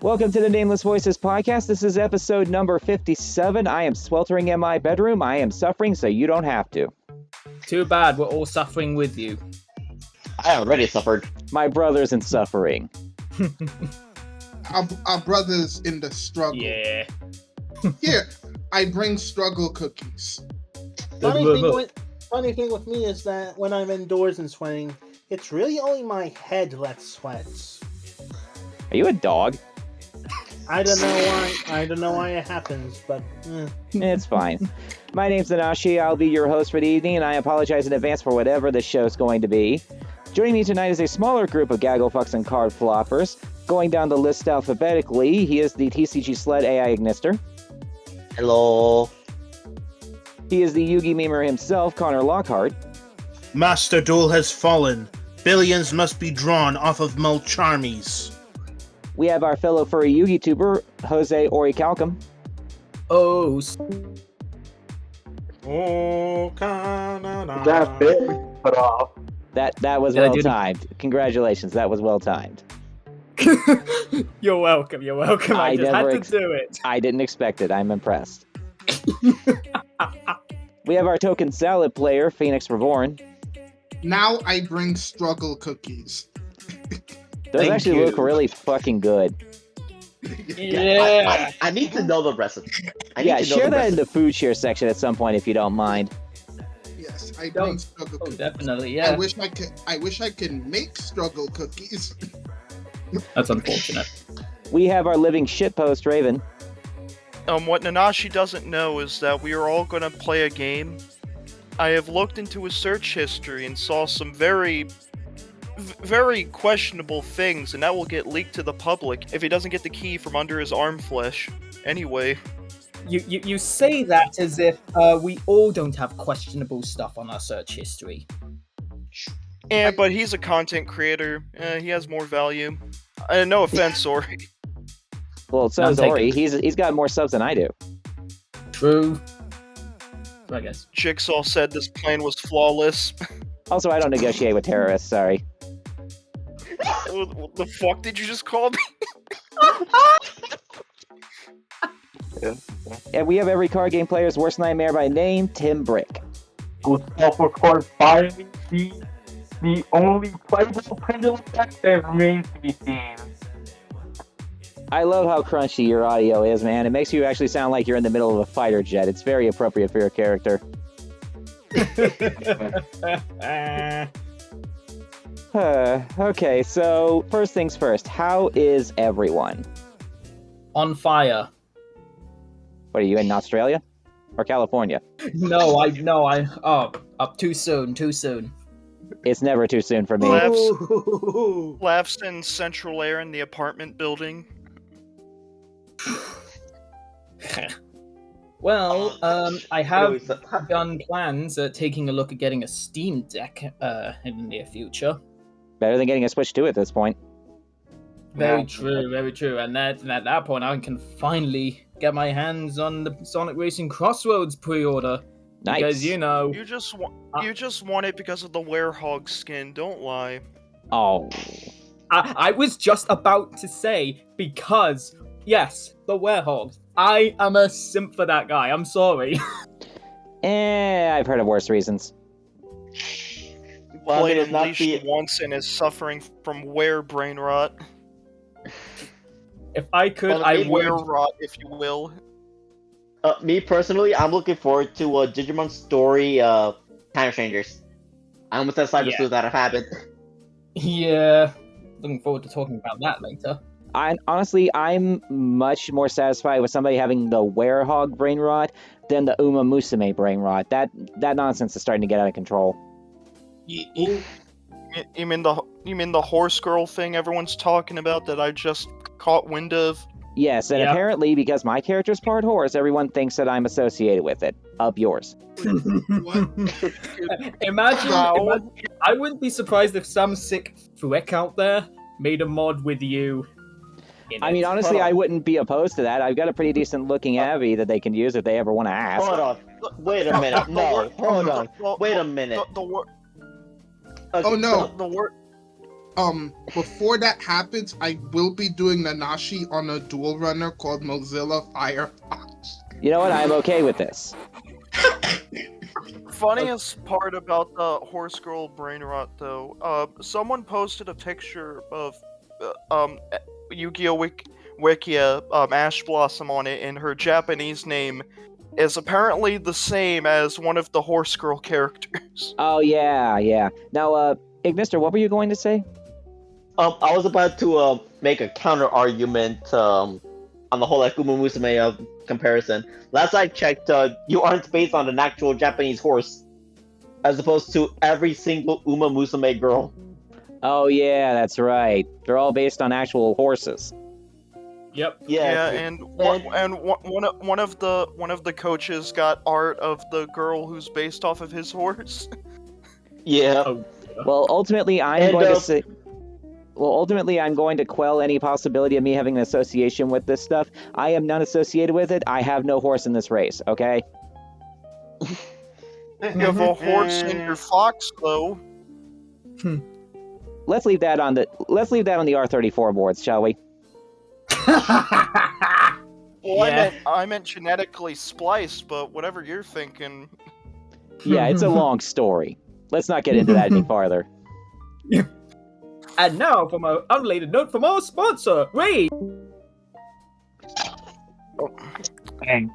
Welcome to the Nameless Voices podcast. This is episode number 57. I am sweltering in my bedroom. I am suffering, so you don't have to. Too bad, we're all suffering with you. I already suffered. My brother's in suffering. Our brothers in the struggle. Yeah. Here, I bring struggle cookies. Funny thing with me is that when I'm indoors and sweating, it's really only my head that sweats. Are you a dog? I don't know why it happens, but It's fine. My name's Nanashi. I'll be your host for the evening, and I apologize in advance for whatever the show's going to be. Joining me tonight is a smaller group of gaggle fucks and card floppers. Going down the list alphabetically, he is the TCG Sled AI Ignister. Hello. He is the Yugi memer himself, Connor Lockhart. Master Duel has fallen. Billions must be drawn off of Mulcharmies. We have our fellow furry Yugi tuber, Jose Oricalcum. Oh, That bit put off. That was well timed. Congratulations, that was well timed. You're welcome. I just had to do it. I didn't expect it. I'm impressed. We have our token salad player, Phoenix Reborn. Now I bring struggle cookies. Those actually look really fucking good. Yeah. I need to know the recipe. Share that in the food share section at some point if you don't mind. Yes, I bring struggle cookies. Definitely, yeah. I wish I could make struggle cookies. That's unfortunate. We have our living shitpost, Raven. What Nanashi doesn't know is that we are all gonna play a game. I have looked into his search history and saw some very questionable things, and that will get leaked to the public if he doesn't get the key from under his arm flesh. Anyway. You say that as if we all don't have questionable stuff on our search history. Yeah, but he's a content creator. He has more value. No offense, Ori. Well, so is Ori. He's got more subs than I do. True. I guess. Jigsaw said this plan was flawless. Also, I don't negotiate with terrorists, sorry. What the fuck did you just call me? And we have every card game player's worst nightmare by name, Tim Brick. Who's self-record finally sees the only playable pendulum effect that remains to be seen. I love how crunchy your audio is, man. It makes you actually sound like you're in the middle of a fighter jet. It's very appropriate for your character. Okay, so first things first. How is everyone? On fire. What are you in Australia or California? No, up too soon. It's never too soon for me. Laughs in central air in the apartment building. Well, I have begun plans at taking a look at getting a Steam Deck in the near future. Better than getting a Switch 2 at this point. Very true. And at that point, I can finally get my hands on the Sonic Racing Crossroads pre-order. Nice. Because, you know... You just want it because of the werehog skin, don't lie. Oh. I was just about to say, because, yes, the werehog. I am a simp for that guy, I'm sorry. I've heard of worse reasons. Well, Played it's not Unleashed once and is suffering from were brain rot. If I could, I were rot, if you will. Me personally, I'm looking forward to Digimon Story Time Strangers. I'm almost as excited to see that have happened. Yeah, looking forward to talking about that later. I'm much more satisfied with somebody having the werehog brain rot than the Uma Musume brain rot. That nonsense is starting to get out of control. You mean the horse girl thing everyone's talking about that I just caught wind of? Yes, and apparently because my character's part horse, everyone thinks that I'm associated with it. Up yours. What? Imagine, I wouldn't be surprised if some sick frick out there made a mod with you. I mean, honestly, I wouldn't be opposed to that. I've got a pretty decent looking Abby that they can use if they ever want to ask. Hold on. Wait a minute. No, hold on. Wait a minute. Oh no! before that happens, I will be doing Nanashi on a dual runner called Mozilla Firefox. You know what? I'm okay with this. Funniest part about the horse girl brain rot, though, someone posted a picture of Yu-Gi-Oh! Wikia, Ash Blossom on it, and her Japanese name is apparently the same as one of the horse girl characters. Oh, yeah. Now, Ignister, what were you going to say? I was about to make a counter argument on the whole like Uma Musume comparison. Last I checked, you aren't based on an actual Japanese horse, as opposed to every single Uma Musume girl. Oh, yeah, that's right. They're all based on actual horses. Yep. Yeah, and one of the coaches got art of the girl who's based off of his horse. Yeah. Oh, Well, ultimately, I'm going to quell any possibility of me having an association with this stuff. I am not associated with it. I have no horse in this race, okay? You have a horse in your fox, though. Let's leave that on the R34 boards, shall we? Well, Yeah. I meant genetically spliced, but whatever you're thinking. Yeah, it's a long story. Let's not get into that any farther. And now, from an unrelated note from our sponsor, Ray. Dang.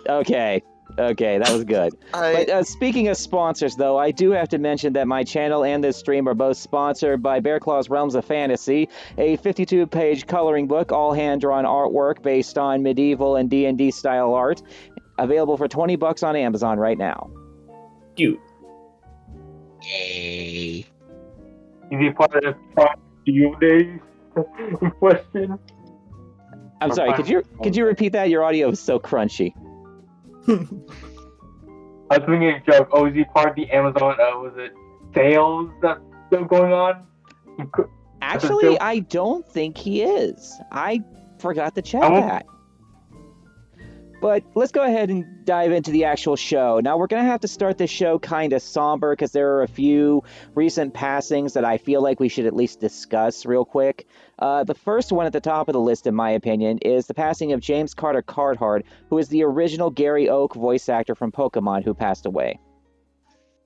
Okay, that was good. But speaking of sponsors, though, I do have to mention that my channel and this stream are both sponsored by Bear Claw's Realms of Fantasy, a 52-page coloring book, all hand-drawn artwork based on medieval and D&D style art, available for $20 on Amazon right now. You. Yay. Is he part of the Duel days in question? I'm sorry, could you repeat that? Your audio is so crunchy. I was thinking a joke. Oh, is he part of the Amazon, was it sales that's still going on? Actually, I don't think he is. I forgot to check that. But let's go ahead and dive into the actual show. Now, we're going to have to start this show kind of somber because there are a few recent passings that I feel like we should at least discuss real quick. The first one at the top of the list, in my opinion, is the passing of James Carter Carhart, who is the original Gary Oak voice actor from Pokemon who passed away.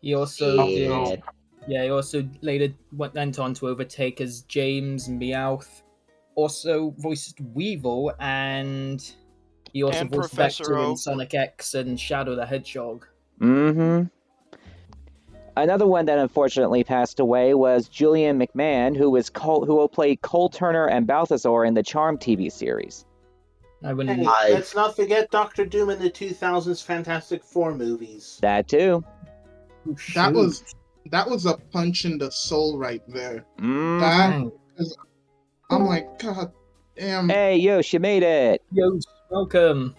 He also Yeah. did. Yeah, he also later went on to overtake as James Meowth. Also voiced Weevil, and he also And voiced Professor Vector in Oak. Sonic X and Shadow the Hedgehog. Mm-hmm. Another one that unfortunately passed away was Julian McMahon, who will play Cole Turner and Balthazar in the Charmed TV series. I wouldn't. Hey, let's not forget Doctor Doom in the 2000s Fantastic Four movies. That too. Oh, That was a punch in the soul right there. Mm. I'm like, God damn. Hey, Yosh, you made it. Yo, welcome.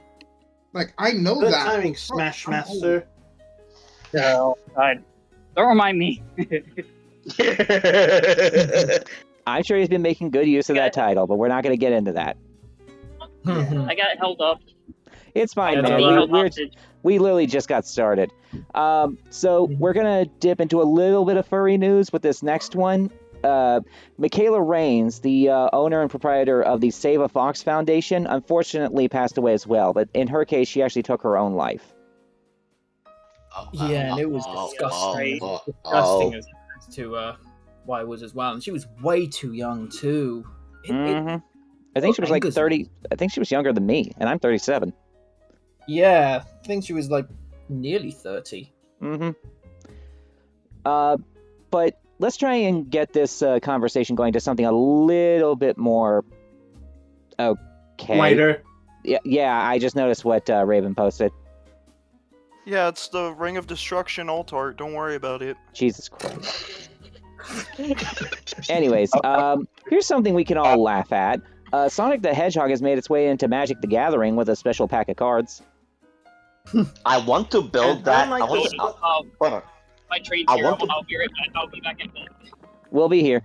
Like, I know Good that. timing, Smash Master. No, don't remind me. I'm sure he's been making good use of that title, but we're not going to get into that. I got held up. It's fine, Yeah, man. held We literally just got started. So we're going to dip into a little bit of furry news with this next one. Michaela Rains, the owner and proprietor of the Save a Fox Foundation, unfortunately passed away as well. But in her case, she actually took her own life. Yeah, and it was disgusting. Disgusting as to why it was as well. And she was way too young too. I think she was like 30. I think she was younger than me, and I'm 37. Yeah, I think she was like nearly 30. But let's try and get this conversation going to something a little bit more okay. Lighter. Yeah, I just noticed what Raven posted. Yeah, it's the Ring of Destruction alt art. Don't worry about it. Jesus Christ. Anyways, here's something we can all laugh at. Sonic the Hedgehog has made its way into Magic the Gathering with a special pack of cards. I want to build that. I want to, hold on. My trade's I here. want to- I'll be right back. I'll be back in a minute. We'll be here.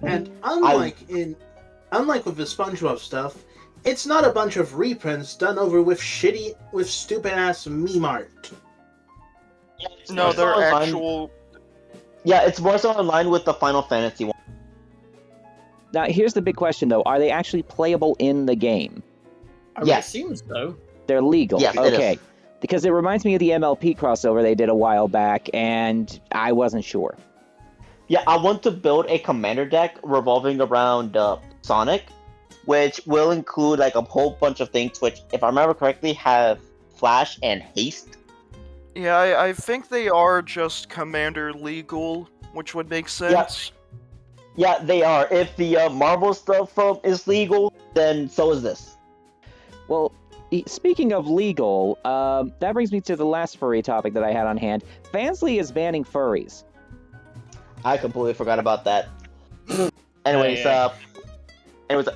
And unlike with the SpongeBob stuff, it's not a bunch of reprints done over with stupid ass meme art. No, they're Fun. actual. Yeah, it's more so in line with the Final Fantasy one. Now, here's the big question, though. Are they actually playable in the game? I would Yes. assume so. They're legal. Yes, it okay. is. Because it reminds me of the MLP crossover they did a while back, and I wasn't sure. Yeah, I want to build a commander deck revolving around Sonic, which will include like a whole bunch of things, which, if I remember correctly, have Flash and Haste. Yeah, I think they are just Commander legal, which would make sense. Yeah, they are. If the Marvel stuff is legal, then so is this. Well, speaking of legal, that brings me to the last furry topic that I had on hand. Fansly is banning furries. I completely forgot about that. Anyways,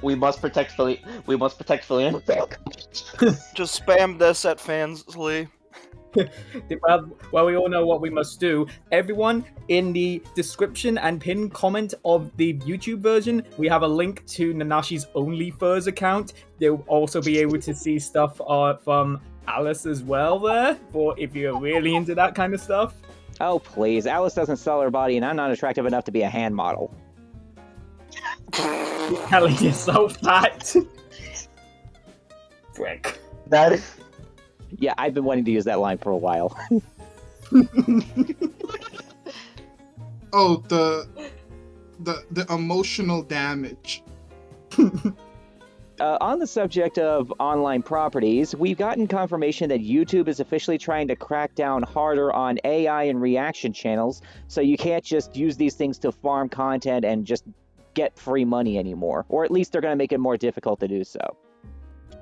we must protect Philly. We must protect Philly. Just spam this at Fansly. Well, we all know what we must do. Everyone, in the description and pinned comment of the YouTube version, we have a link to Nanashi's OnlyFurs account. You'll also be able to see stuff from Alice as well there, for if you're really into that kind of stuff. Oh, please. Alice doesn't sell her body, and I'm not attractive enough to be a hand model. You're telling yourself that. Frick. That is. Yeah, I've been wanting to use that line for a while. Oh, the emotional damage. On the subject of online properties, we've gotten confirmation that YouTube is officially trying to crack down harder on AI and reaction channels, so you can't just use these things to farm content and just get free money anymore. Or at least they're going to make it more difficult to do so.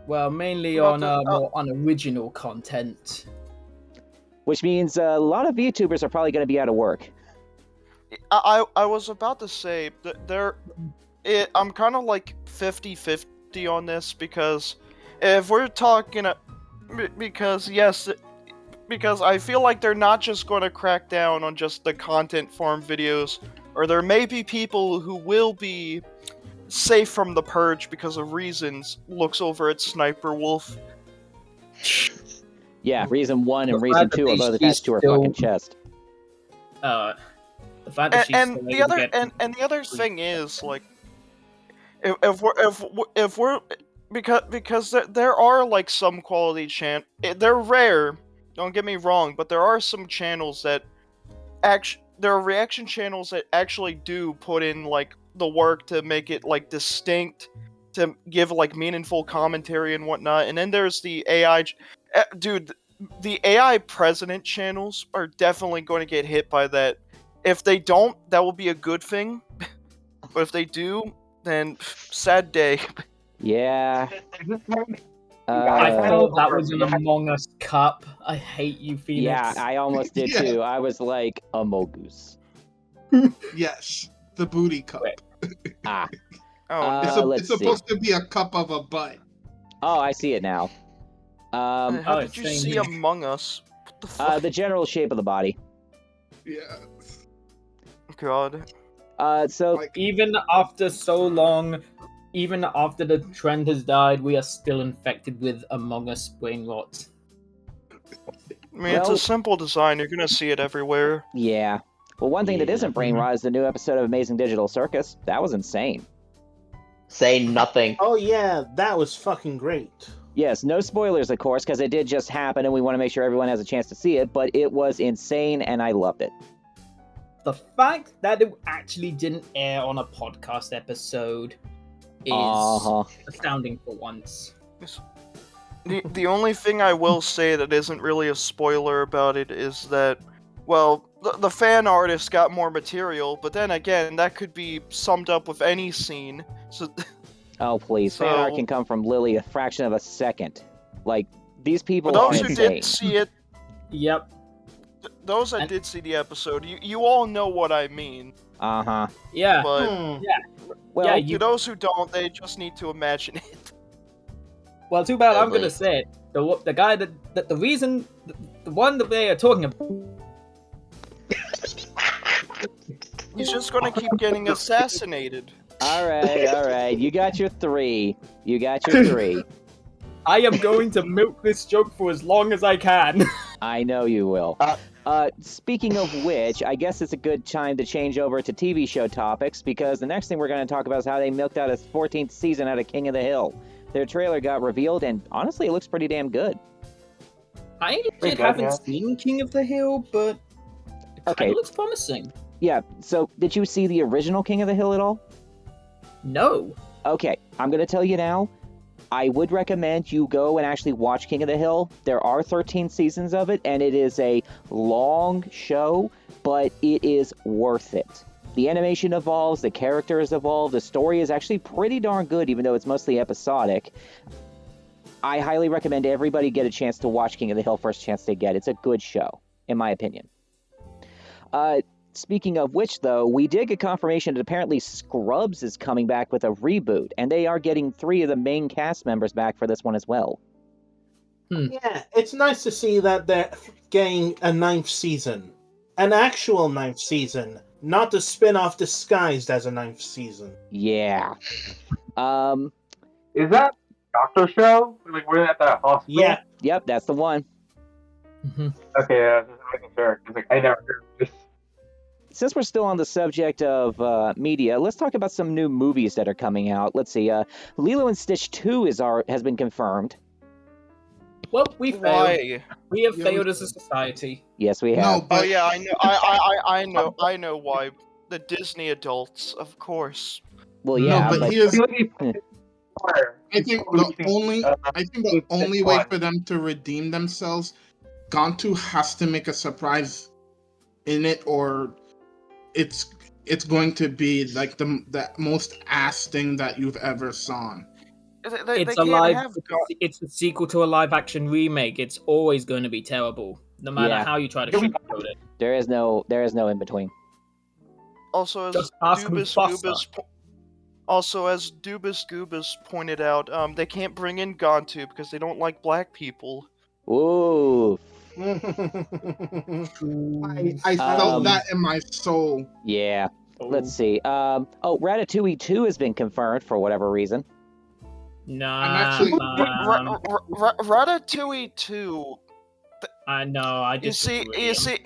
Well, mainly on more unoriginal content. Which means a lot of YouTubers are probably going to be out of work. I was about to say that I'm kind of like 50-50 on this, because if we're talking because I feel like they're not just going to crack down on just the content farm videos, or there may be people who will be safe from the purge because of reasons. Looks over at Sniper Wolf. Yeah, reason 1 and reason 2 are both attached to her fucking chest. The fact that And the other thing is, like, if we're because there are like some quality they're rare, don't get me wrong, but there are some channels that there are reaction channels that actually do put in like the work to make it like distinct, to give like meaningful commentary and whatnot. And then there's the AI dude, the AI president channels are definitely going to get hit by that. If they don't, that will be a good thing. But if they do, then sad day. Yeah. I thought that was an Among Us cup. I hate you, Phoenix. Yeah, I almost did too. I was like, a Mogus. Yes, the booty cup. Ah. It's supposed to be a cup of a butt. Oh, I see it now. How did you see Among Us? What the fuck? The general shape of the body. Yeah. God. So Like, even after so long, even after the trend has died, we are still infected with Among Us brain rot. I mean, it's a simple design. You're gonna see it everywhere. Yeah. Well, one thing that isn't brain rot is the new episode of Amazing Digital Circus. That was insane. Say nothing. Oh yeah, that was fucking great. Yes, no spoilers, of course, because it did just happen, and we want to make sure everyone has a chance to see it, but it was insane, and I loved it. The fact that it actually didn't air on a podcast episode is astounding for once. The only thing I will say that isn't really a spoiler about it is that, well, the fan artist got more material, but then again, that could be summed up with any scene. So, oh, please. Fan art can come from Lily a fraction of a second. Like, these people are insane. For those who did see it... Yep. Those that did see the episode, you all know what I mean. Uh-huh. Yeah. But, well, to those who don't, they just need to imagine it. Well, too bad I'm gonna say it. The guy that the reason, the one that they are talking about... He's just gonna keep getting assassinated. Alright. You got your 3. I am going to milk this joke for as long as I can. I know you will. Speaking of which, I guess it's a good time to change over to TV show topics, because the next thing we're going to talk about is how they milked out a 14th season out of King of the Hill. Their trailer got revealed, and honestly, it looks pretty damn good. I Pretty good, haven't yeah. seen King of the Hill, but it Okay. kind of looks promising. Yeah, so did you see the original King of the Hill at all? No. Okay, I'm going to tell you now. I would recommend you go and actually watch King of the Hill. There are 13 seasons of it, and it is a long show, but it is worth it. The animation evolves, the characters evolve, the story is actually pretty darn good, even though it's mostly episodic. I highly recommend everybody get a chance to watch King of the Hill first chance they get. It's a good show, in my opinion. Speaking of which, though, we did get confirmation that apparently Scrubs is coming back with a reboot, and they are getting 3 of the main cast members back for this one as well. Yeah, it's nice to see that they're getting a 9th season. An actual 9th season, not the spin-off disguised as a 9th season. Yeah. Is that doctor show? Like we're at that hospital? Yeah. Yep, that's the one. Okay, yeah, just making sure. 'Cause, like, I never heard of this. Since we're still on the subject of media, let's talk about some new movies that are coming out. Let's see. Lilo and Stitch 2 has been confirmed. Well, we failed. Why? We have failed as a society. Yes, we have. No, Oh but yeah, I know. I know why. The Disney adults, of course. Well, yeah, no, but but here's. Fire. I think the only way for them to redeem themselves, Gontu has to make a surprise in it, or it's going to be like the most ass thing that you've ever saw. It's a sequel to a live-action remake. It's always going to be terrible, no matter Yeah. how you try to sugarcoat it. there is no in between. Also, as Just ask Dubus Mufasa. Goobus pointed out, they can't bring in Gontu because they don't like black people. Ooh, I felt that in my soul. yeah. Let's see. Ratatouille 2 has been confirmed for whatever reason. Nah, actually- Ratatouille 2. I know. I You disagree. see,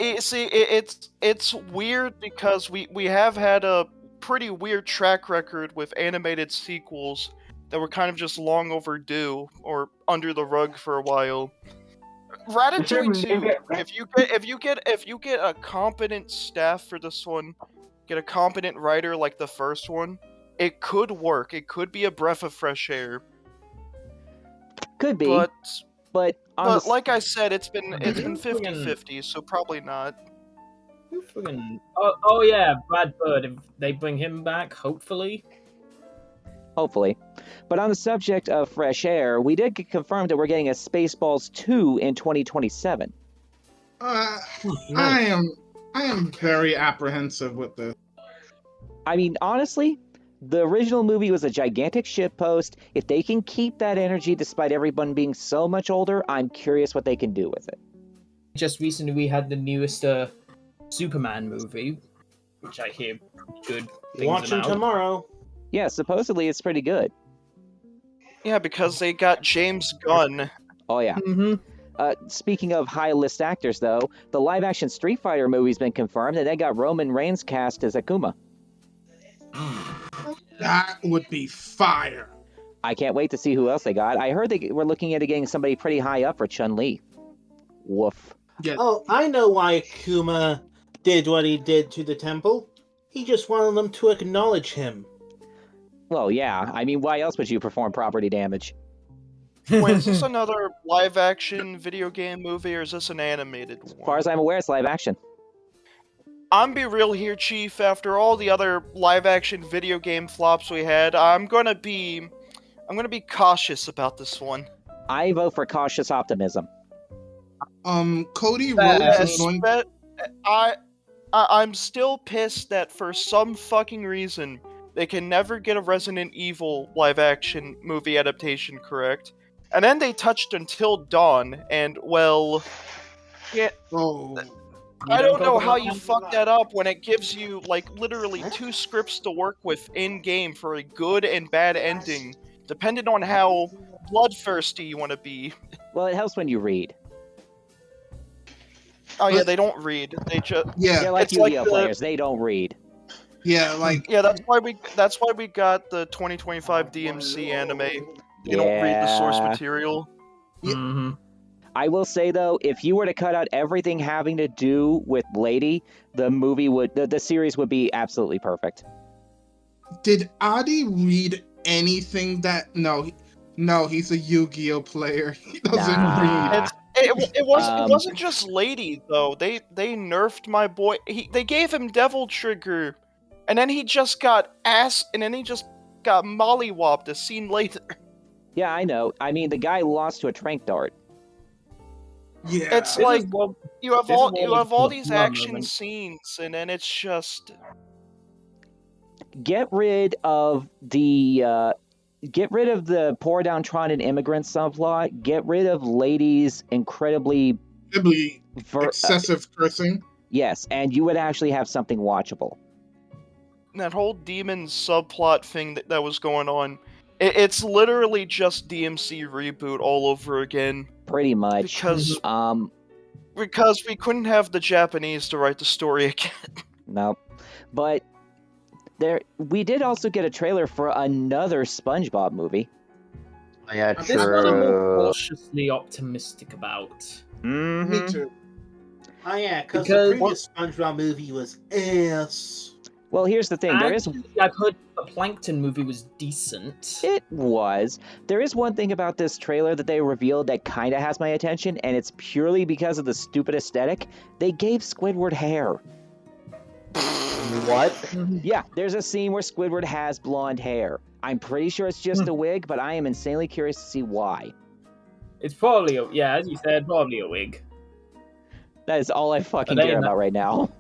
it's weird because we have had a pretty weird track record with animated sequels that were kind of just long overdue or under the rug for a while. Ratatouille 2. If you get a competent staff for this one, get a competent writer like the first one, it could work. It could be a breath of fresh air. Could be, But but like I said, it's been 50-50, so probably not. Who friggin- Oh yeah, Brad Bird. If they bring him back, hopefully. hopefully. But on the subject of fresh air, we did get confirmed that we're getting a Spaceballs 2 in 2027. I am very apprehensive with this. I mean, honestly, the original movie was a gigantic shitpost. If they can keep that energy despite everyone being so much older, I'm curious what they can do with it. Just recently, we had the newest Superman movie, which I hear good things Watching about. tomorrow. Yeah, supposedly it's pretty good. Yeah, because they got James Gunn. Oh, yeah. Mm-hmm. Speaking of high-list actors, though, the live-action Street Fighter movie's been confirmed, and they got Roman Reigns cast as Akuma. That would be fire. I can't wait to see who else they got. I heard they were looking at getting somebody pretty high up for Chun-Li. Woof. Yeah. Oh, I know why Akuma did what he did to the temple. He just wanted them to acknowledge him. Well, yeah. I mean, why else would you perform property damage? Wait, is this another live-action video game movie, or is this an animated one? As far as I'm aware, it's live action. I'm be real here, Chief. After all the other live-action video game flops we had, I'm gonna be cautious about this one. I vote for cautious optimism. Cody Rhodes is going. I'm still pissed that for some fucking reason they can never get a Resident Evil live-action movie adaptation correct. And then they touched Until Dawn, and well, yeah, Oh, I don't know how you fuck that up when it gives you like literally 2 scripts to work with in game for a good and bad ending, depending on how bloodthirsty you want to be. Well, it helps when you read. Oh yeah, they don't read. They just Yeah, They're like It's like Yu-Gi-Oh the- players. They don't read. yeah, like yeah. That's why we got the 2025 DMC anime. They don't read the source Yeah. material. hmm I will say though, if you were to cut out everything having to do with Lady, the movie would, the series would be absolutely perfect. did Adi read anything that? No, he's a Yu-Gi-Oh player. He doesn't Nah. read. It wasn't just Lady though. They nerfed my boy. They gave him Devil Trigger, and then he just got mollywopped a scene later. Yeah, I know. I mean, the guy lost to a trank dart. Yeah, It's like you have this is all one of these the action moments. scenes, and then it's just Get rid of the poor downtrodden immigrant subplot. Get rid of Lady's incredibly probably excessive cursing. yes, and you would actually have something watchable. that whole demon subplot thing that was going on. It's literally just DMC reboot all over again. Pretty much. Because we couldn't have the Japanese to write the story again. No, but we did also get a trailer for another SpongeBob movie. Yeah, This one I'm more true. cautiously optimistic about. Mm-hmm. Me too. Oh yeah, because Because- the previous SpongeBob movie was ass. Well, here's the thing. Actually, I've heard the Plankton movie was decent. It was. There is one thing about this trailer that they revealed that kind of has my attention, and it's purely because of the stupid aesthetic. They gave Squidward hair. What? Yeah, there's a scene where Squidward has blonde hair. I'm pretty sure it's just a wig, but I am insanely curious to see why. It's probably, as you said, probably a wig. That is all I fucking But care ain't about right now.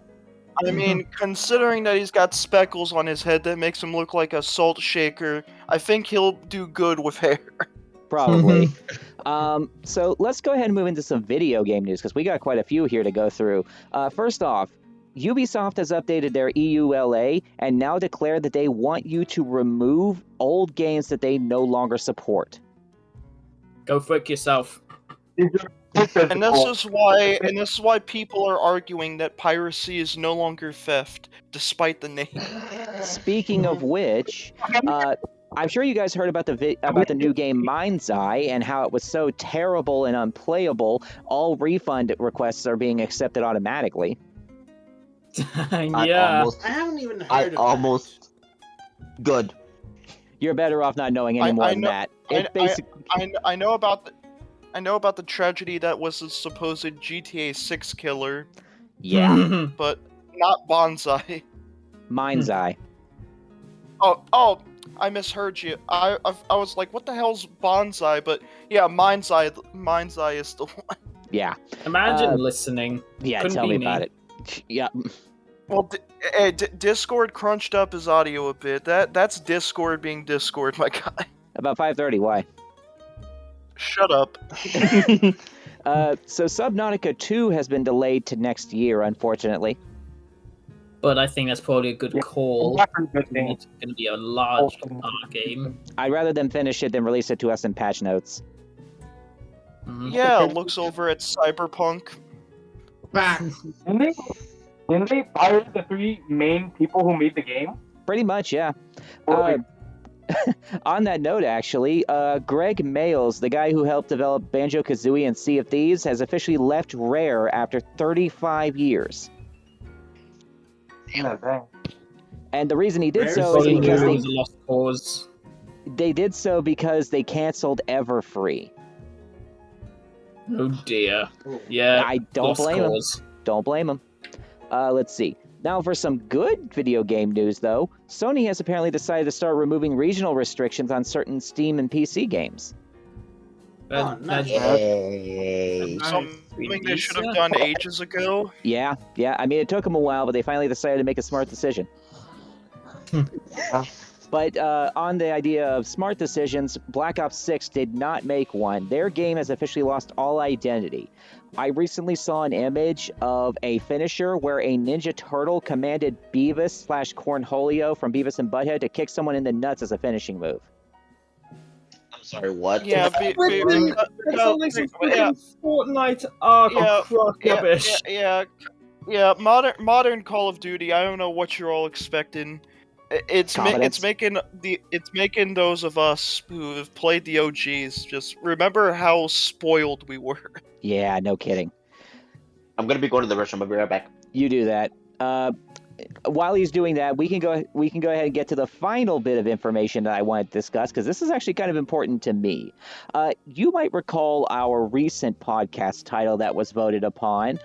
I mean, considering that he's got speckles on his head that makes him look like a salt shaker, I think he'll do good with hair. Probably. So let's go ahead and move into some video game news, because we got quite a few here to go through. First off, Ubisoft has updated their EULA and now declared that they want you to remove old games that they no longer support. Go frick yourself. And this is why people are arguing that piracy is no longer theft, despite the name. Speaking of which, I'm sure you guys heard about the new game Mind's Eye and how it was so terrible and unplayable. All refund requests are being accepted automatically. Yeah. I haven't even heard of that. Good. You're better off not knowing any more than know- that. It basically. I know about the tragedy that was the supposed GTA 6 killer, Yeah, but not Bonsai. Mind's Eye. Oh, I misheard you. I was like, what the hell's Bonsai? But yeah, Mind's Eye is the one. Yeah. Imagine listening. Yeah, Couldn't tell be me about it. Yeah. Well, Discord crunched up his audio a bit. That's Discord being Discord, my guy. About 5:30. Why? Shut up. So Subnautica 2 has been delayed to next year, unfortunately. But I think that's probably a good call. That's a good thing. It's going to be a large game. I'd rather them finish it than release it to us in patch notes. Mhm. Yeah, looks over at Cyberpunk. Back. Didn't they fire the 3 main people who made the game? Pretty much, yeah. Or, On that note, actually, Greg Mayles, the guy who helped develop Banjo-Kazooie and Sea of Thieves, has officially left Rare after 35 years. yeah, dang. And the reason he did Rare's so is Probably because knew it was a lost cause. they did so because they canceled Everfree. Oh dear. Yeah. I don't lost blame him. cause. Don't blame him. Let's see. Now for some good video game news, though. Sony has apparently decided to start removing regional restrictions on certain Steam and PC games. Oh, nice. Hey. Something they should have done ages ago. Yeah. I mean, it took them a while, but they finally decided to make a smart decision. But on the idea of smart decisions, Black Ops 6 did not make one. Their game has officially lost all identity. I recently saw an image of a finisher where a Ninja Turtle commanded Beavis/Cornholio from Beavis and Butthead to kick someone in the nuts as a finishing move. I'm Sorry, what? Yeah, It's only some yeah, fucking Fortnite arc yeah, cross yeah, rubbish. yeah. Modern Call of Duty. I don't know what you're all expecting. It's Competence. making those of us who have played the OGs just remember how spoiled we were. Yeah, no kidding. I'm gonna be going to the restroom. I'll be right back. You do that. While he's doing that, we can go ahead and get to the final bit of information that I want to discuss, because this is actually kind of important to me. You might recall our recent podcast title that was voted upon.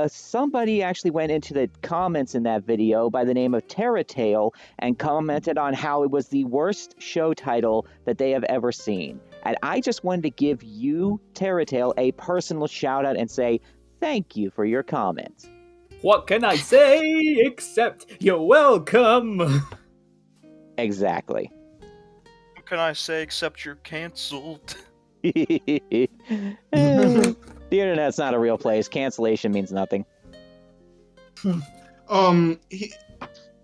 Somebody actually went into the comments in that video by the name of Terratale and commented on how it was the worst show title that they have ever seen. And I just wanted to give you, Terratale, a personal shout out and say thank you for your comments. What can I say except you're welcome? Exactly. What can I say except you're cancelled? The internet's not a real place. Cancellation means nothing.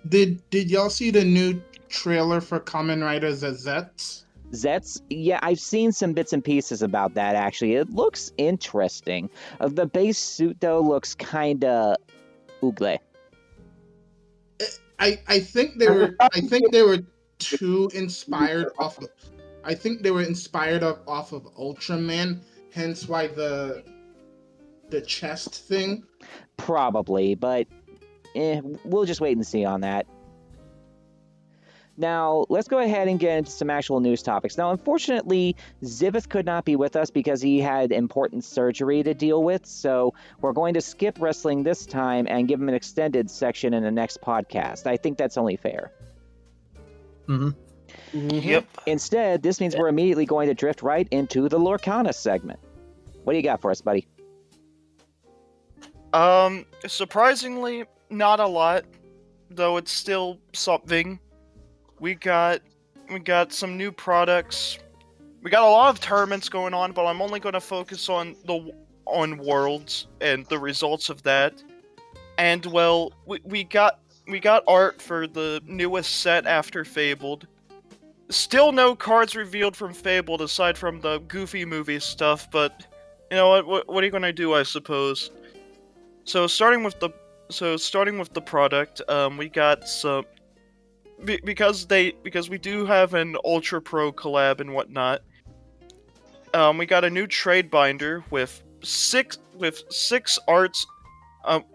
Did y'all see the new trailer for Kamen Rider Zets? Zets? Yeah, I've seen some bits and pieces about that, actually. It looks interesting. The base suit, though, looks kinda oogle. I think they were too inspired off of. I think they were inspired off of Ultraman, hence why the chest thing. Probably, but we'll just wait and see on that. Now, let's go ahead and get into some actual news topics. Now, unfortunately, Zivith could not be with us because he had important surgery to deal with, so we're going to skip wrestling this time and give him an extended section in the next podcast. I think that's only fair. Yep. Instead, this means we're immediately going to drift right into the Lorcana segment. What do you got for us, buddy? Surprisingly, not a lot, though it's still something. We got some new products. We got a lot of tournaments going on, but I'm only going to focus on Worlds and the results of that. And well, we got art for the newest set after Fabled. Still no cards revealed from Fabled aside from the Goofy movie stuff, but you know what are you going to do, I suppose. So starting with the product, we got some because we do have an Ultra Pro collab and whatnot. We got a new trade binder with six arts,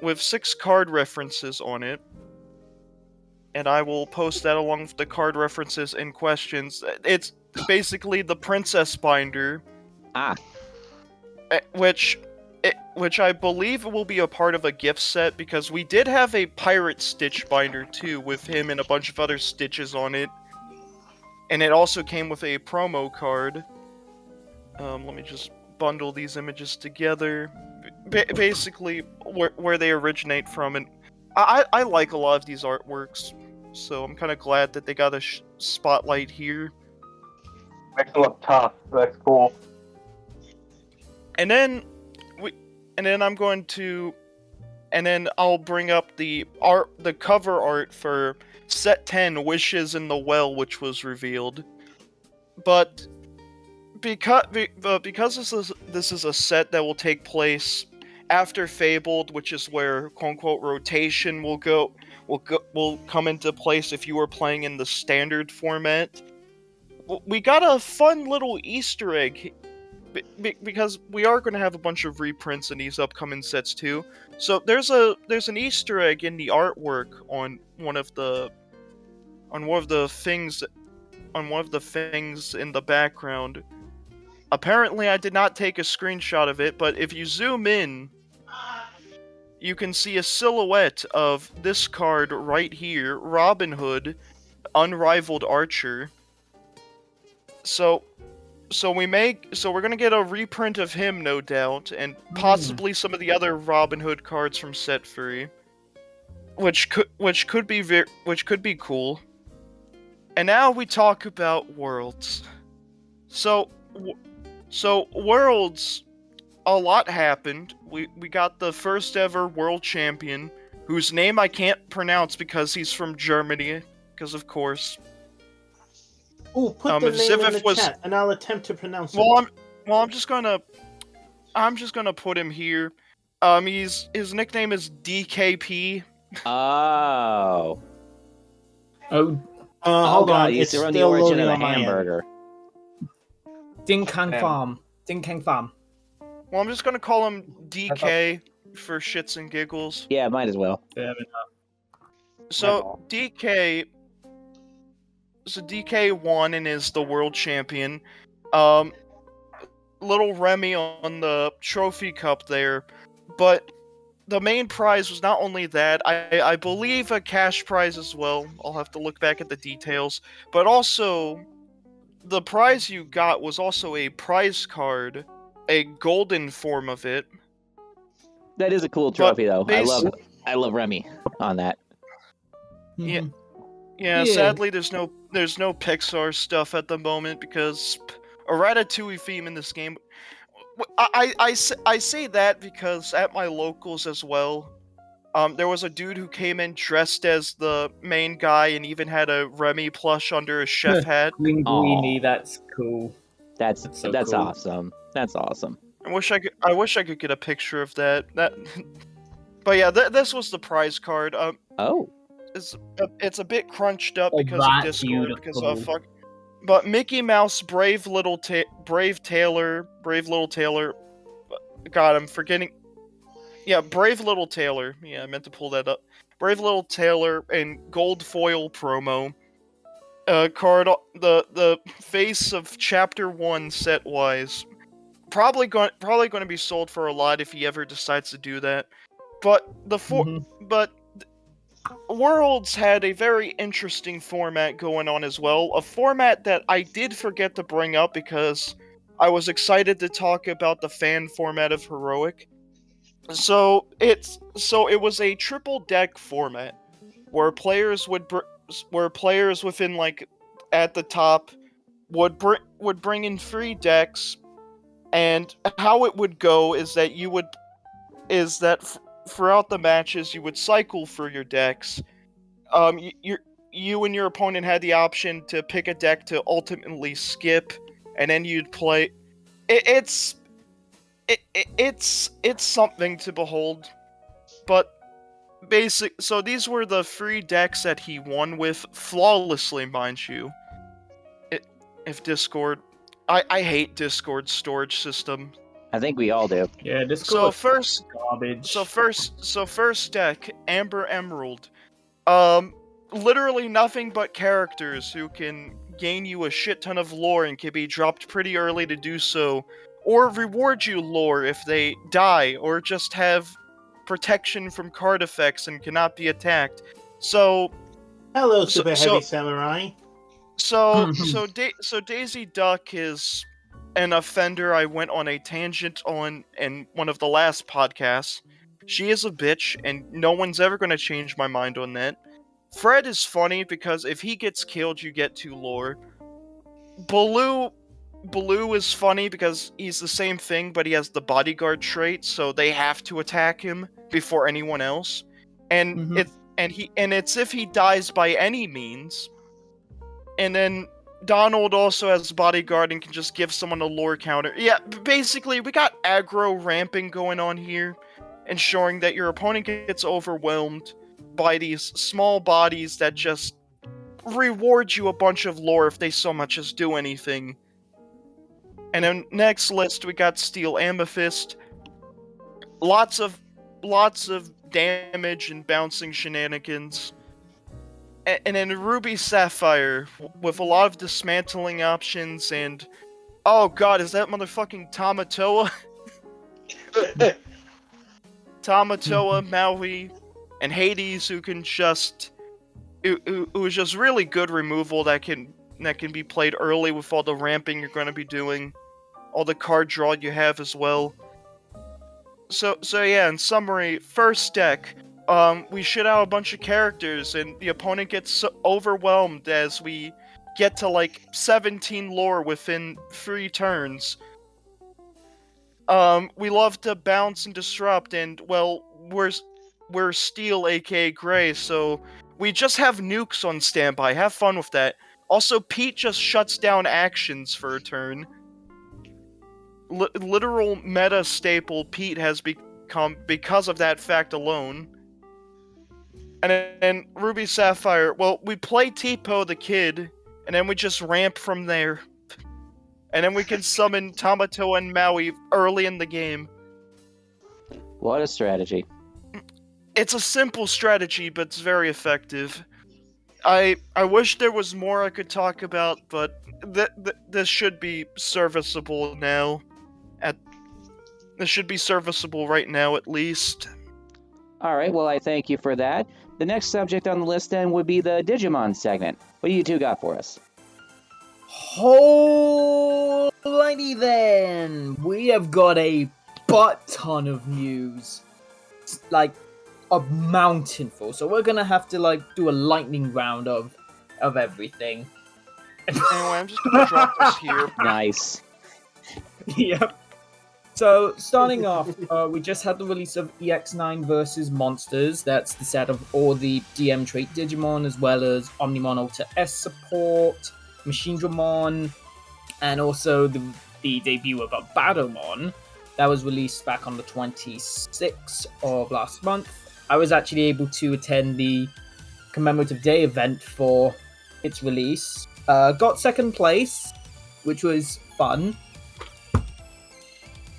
with 6 card references on it, and I will post that along with the card references in questions. It's basically the Princess binder, which I believe will be a part of a gift set, because we did have a Pirate Stitch binder too, with him and a bunch of other Stitches on it. And it also came with a promo card. Let me just bundle these images together. Basically, where they originate from. And I like a lot of these artworks, so I'm kind of glad that they got a spotlight here. Makes it look tough. That's cool. And then I'll bring up the cover art for Set 10, Wishes in the Well, which was revealed. But because this is a set that will take place after Fabled, which is where quote unquote rotation will come into place if you were playing in the standard format. We got a fun little Easter egg, because we are going to have a bunch of reprints in these upcoming sets too. So there's an Easter egg in the artwork on one of the things in the background. Apparently, I did not take a screenshot of it, but if you zoom in, you can see a silhouette of this card right here, Robin Hood, Unrivaled Archer. So we're gonna get a reprint of him, no doubt, and possibly some of the other Robin Hood cards from Set 3, which could be cool. And now we talk about Worlds. So Worlds, a lot happened. We got the first ever world champion, whose name I can't pronounce because he's from Germany, because of course. Ooh, put the if name in Zivif the was chat, and I'll attempt to pronounce it. I'm just gonna put him here. His nickname is DKP. Oh. Oh, Hold God, on, he's it's from the still origin loading of the on my end. hamburger. Ding Kang Damn. Farm. Ding Kang Farm. Well, I'm just gonna call him DK for shits and giggles. Yeah, might as well. Fair enough. So DK won and is the world champion. Little Remy on the trophy cup there, but the main prize was not only that, I believe a cash prize as well. I'll have to look back at the details, but also the prize you got was also a prize card, a golden form of it. That is a cool trophy, though. basi- I love Remy on that. Yeah. Mhm. Yeah, Yeah. sadly there's no Pixar stuff at the moment because a Ratatouille theme in this game. I say that because at my locals as well, there was a dude who came in dressed as the main guy and even had a Remy plush under his chef hat. Linguini, Aw. that's cool. That's so cool. awesome. That's awesome. I wish I could get a picture of that. But yeah, this was the prize card. Oh. It's a bit crunched up Oh, because of that's Discord because beautiful. But Mickey Mouse, Brave Little Taylor, God, I'm forgetting. Yeah, Brave Little Taylor. Yeah, I meant to pull that up. Brave Little Taylor and gold foil promo. Card the face of Chapter 1 set wise. Probably going to be sold for a lot if he ever decides to do that. But but Worlds had a very interesting format going on as well. A format that I did forget to bring up because I was excited to talk about the fan format of Heroic. So it was a triple deck format where players within like at the top would bring in 3 decks, and how it would go is that throughout the matches, you would cycle through your decks. You and your opponent had the option to pick a deck to ultimately skip, and then you'd play. It's something to behold, but so these were the 3 decks that he won with flawlessly, mind you. If Discord, I hate Discord's storage system. I think we all do. Yeah, this So is first, garbage. first deck, Amber Emerald. Literally nothing but characters who can gain you a shit ton of lore and can be dropped pretty early to do so, or reward you lore if they die, or just have protection from card effects and cannot be attacked. So, Hello, Super Heavy Samurai. so Daisy Duck is an offender I went on a tangent on in one of the last podcasts. She is a bitch, and no one's ever going to change my mind on that. Fred is funny because if he gets killed, you get 2 lore. Baloo is funny because he's the same thing, but he has the bodyguard trait, so they have to attack him before anyone else. And it's if he dies by any means. And then Donald also has bodyguard and can just give someone a lore counter. Yeah, basically, we got aggro ramping going on here, ensuring that your opponent gets overwhelmed by these small bodies that just reward you a bunch of lore if they so much as do anything. And then next list, we got Steel Amethyst. Lots of damage and bouncing shenanigans. And then Ruby Sapphire, with a lot of dismantling options, and oh god, is that motherfucking Tamatoa? Tamatoa, Maui, and Hades, who can just who is just really good removal that can be played early with all the ramping you're going to be doing, all the card draw you have as well. So yeah, in summary, first deck. We shit out a bunch of characters, and the opponent gets so overwhelmed as we get to like 17 lore within 3 turns. We love to bounce and disrupt, and well, we're Steel, aka Gray, so we just have nukes on standby. Have fun with that. Also, Pete just shuts down actions for a turn. Literal meta staple Pete has become because of that fact alone. And then Ruby Sapphire, well, we play Tipo the Kid, and then we just ramp from there. And then we can summon Tamato and Maui early in the game. What a strategy. It's a simple strategy, but it's very effective. I wish there was more I could talk about, but this should be serviceable now. This should be serviceable right now, at least. All right, well, I thank you for that. The next subject on the list then would be the Digimon segment. What do you two got for us? Alrighty then, we have got a butt ton of news, like a mountain full. So we're gonna have to like do a lightning round of everything. Anyway, I'm just gonna drop this here. Nice. Yep. So starting off, we just had the release of EX9 versus Monsters. That's the set of all the DM trait Digimon, as well as Omnimon Alter S support, Machine Dramon, and also the debut of a Battlemon that was released back on the 26th of last month. I was actually able to attend the commemorative day event for its release. Got second place, which was fun.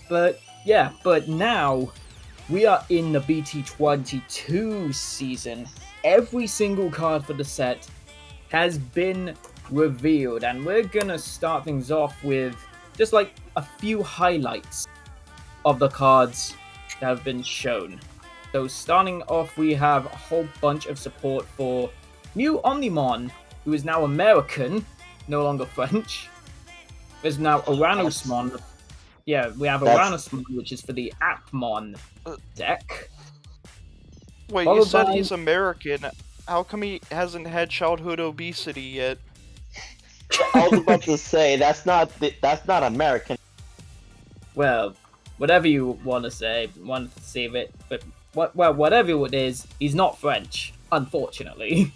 But now we are in the BT22 season. Every single card for the set has been revealed, and we're gonna start things off with just like a few highlights of the cards that have been shown. So starting off, we have a whole bunch of support for new Omnimon, who is now American, no longer French. There's now Uranosmon. Yeah, we have Uranosmon, which is for the Appmon deck. Wait, you said he's American. How come he hasn't had childhood obesity yet? I was about to say that's not American. Well, whatever you want to say, want to save it, but whatever it is, he's not French, unfortunately.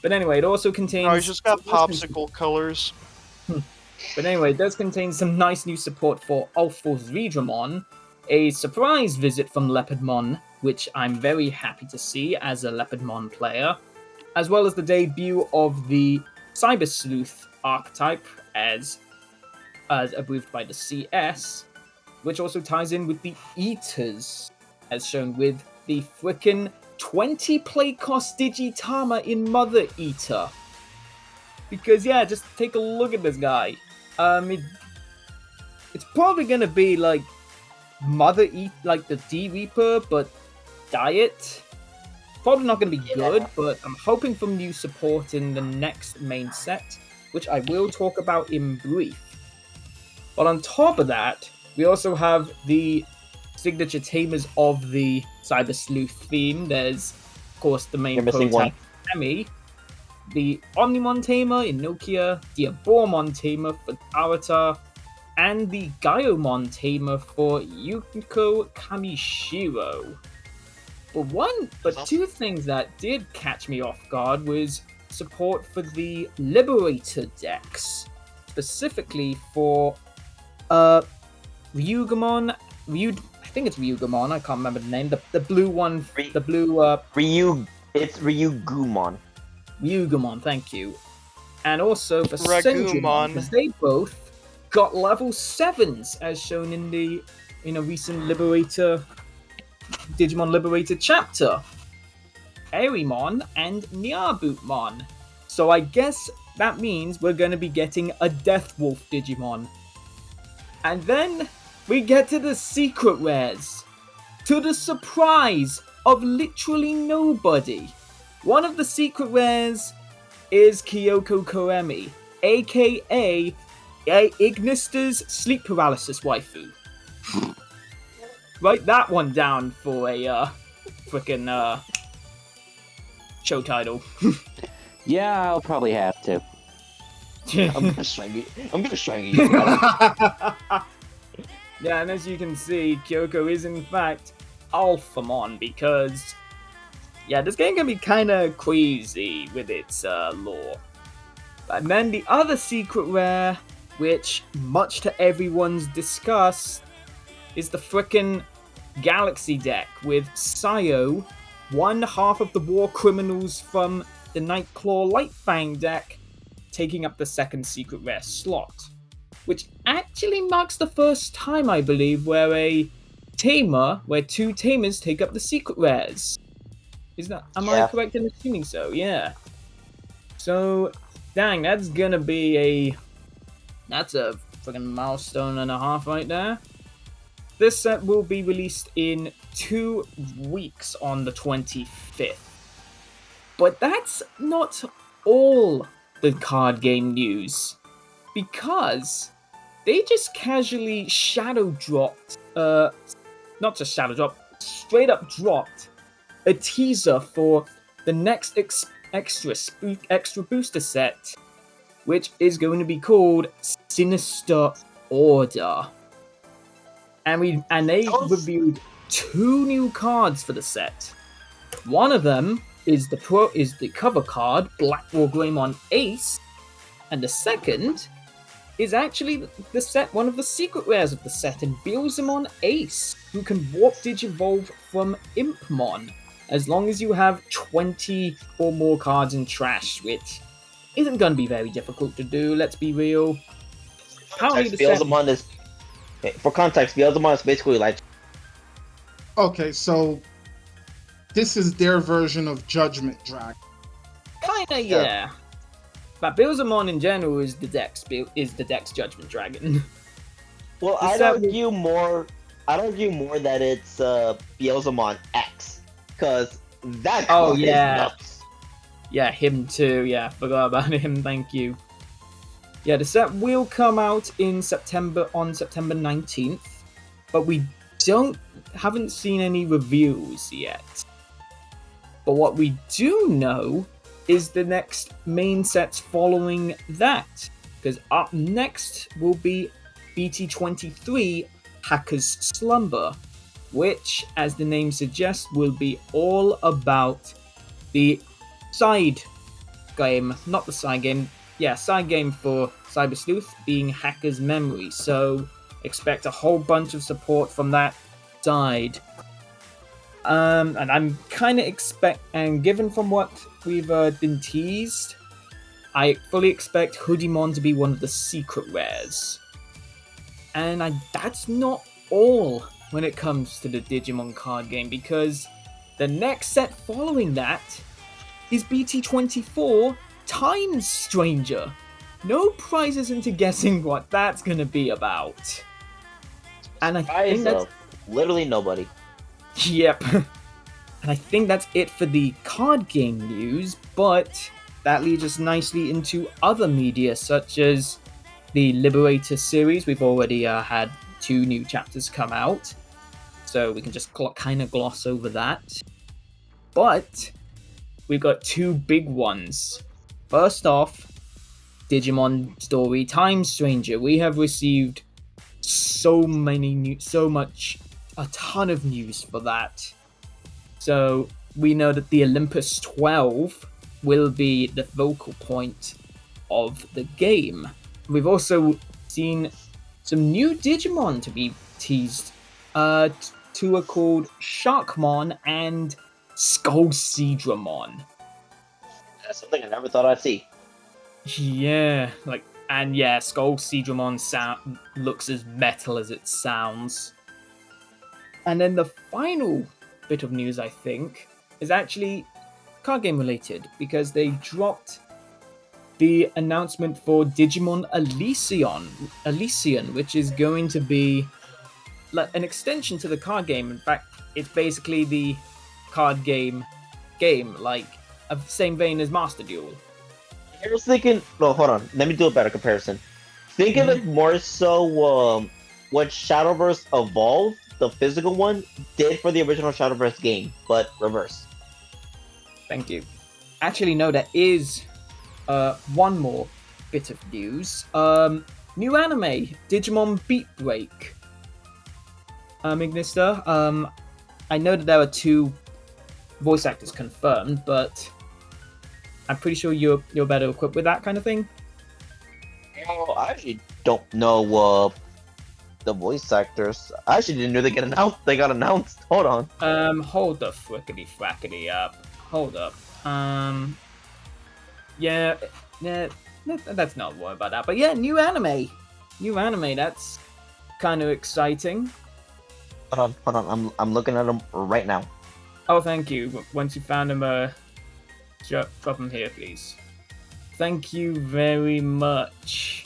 But anyway, it also contains. No, he's just got popsicle colors. But anyway, it does contain some nice new support for Ulforce Vidramon, a surprise visit from Leopardmon, which I'm very happy to see as a Leopardmon player, as well as the debut of the Cyber Sleuth archetype as approved by the CS, which also ties in with the Eaters, as shown with the frickin' 20 play cost Digitama in Mother Eater. Because yeah, just take a look at this guy. It's probably gonna be like Mother Eat, like the D Reaper, but diet. Probably not gonna be good, but I'm hoping for new support in the next main set, which I will talk about in brief. But on top of that, we also have the signature tamers of the Cyber Sleuth theme. There's, of course, the main prototype, Emmy, the Omnimon tamer in Nokia, the Abormon tamer for Arata, and the Gaiomon tamer for Yukiko Kamishiro. But two things that did catch me off guard was support for the Liberator decks, specifically for Ryugamon. I think it's Ryugamon. I can't remember the name. The blue one. The blue. It's Ryugumon. Ryugamon, thank you. And also for Ragumon, Senjumon, because they both got level 7s, as shown in a recent Digimon Liberator chapter. Arimon and Nyabutmon. So I guess that means we're going to be getting a Deathwolf Digimon. And then we get to the secret rares. To the surprise of literally nobody. One of the secret rares is Kyoko Koemi, aka Ignister's sleep paralysis waifu. Write that one down for a frickin' show title. Yeah, I'll probably have to. I'm gonna strangle you. Yeah, and as you can see, Kyoko is in fact Alphamon, because yeah, this game can be kind of crazy with its lore. And then the other secret rare, which, much to everyone's disgust, is the frickin' Galaxy deck with Sayo, one half of the war criminals from the Nightclaw Lightfang deck, taking up the second secret rare slot. Which actually marks the first time, I believe, where two tamers take up the secret rares. Am I correct in assuming so? Yeah. So, dang, that's a fucking milestone and a half right there. This set will be released in 2 weeks on the 25th. But that's not all the card game news, because they just casually straight up dropped a teaser for the next extra booster set, which is going to be called Sinister Order. And they revealed 2 new cards for the set. One of them is the cover card, Black War Greymon Ace, and the second is actually one of the secret rares of the set, in Beelzemon Ace, who can warp digivolve from Impmon, as long as you have 20 or more cards in trash, which isn't going to be very difficult to do, let's be real. Beelzemon is... For context, Beelzemon is basically like... Okay, so this is their version of Judgment Dragon. Kinda, yeah. But Beelzemon in general is the deck's Judgment Dragon. Well, I'd argue more that it's Beelzemon X, because that card is nuts. Yeah, him too. Yeah, forgot about him. Thank you. Yeah, the set will come out on September 19th, but we haven't seen any reviews yet. But what we do know is the next main sets following that, because up next will be BT23 Hacker's Slumber, which, as the name suggests, will be all about the side game for Cyber Sleuth being Hacker's Memory, so expect a whole bunch of support from that side. And I'm kind of and given from what we've been teased, I fully expect Hoodiemon to be one of the secret rares. And that's not all when it comes to the Digimon card game, because the next set following that is BT24 Time Stranger. No prizes into guessing what that's going to be about. And I think that's literally nobody. Yep. And I think that's it for the card game news, but that leads us nicely into other media, such as the Liberator series. We've already had 2 new chapters come out, so we can just kind of gloss over that. But we've got 2 big ones. First off, Digimon Story Time Stranger. We have received a ton of news for that. So we know that the Olympus 12 will be the focal point of the game. We've also seen some new Digimon to be teased. 2 are called Sharkmon and Skullseedramon. That's something I never thought I'd see. Yeah, Skullseedramon looks as metal as it sounds. And then the final bit of news, I think, is actually card game related, because they dropped the announcement for Digimon Elysion, which is going to be an extension to the card game. In fact, it's basically the card game, like of the same vein as Master Duel. I was thinking, no, hold on, let me do a better comparison. Think of it more so what Shadowverse Evolve, the physical one, did for the original Shadowverse game, but reverse. Thank you. Actually, no, there is one more bit of news. New anime, Digimon Beat Break. Ignister, I know that there are 2 voice actors confirmed, but I'm pretty sure you're better equipped with that kind of thing. Oh, I actually don't know the voice actors. I actually didn't know they get announced. They got announced. Hold on. Hold the frickety frackety up. Hold up. Yeah, let's not worry about that. But yeah, new anime. That's kind of exciting. Hold on. I'm looking at them right now. Oh, thank you. Once you found him, drop him here, please. Thank you very much.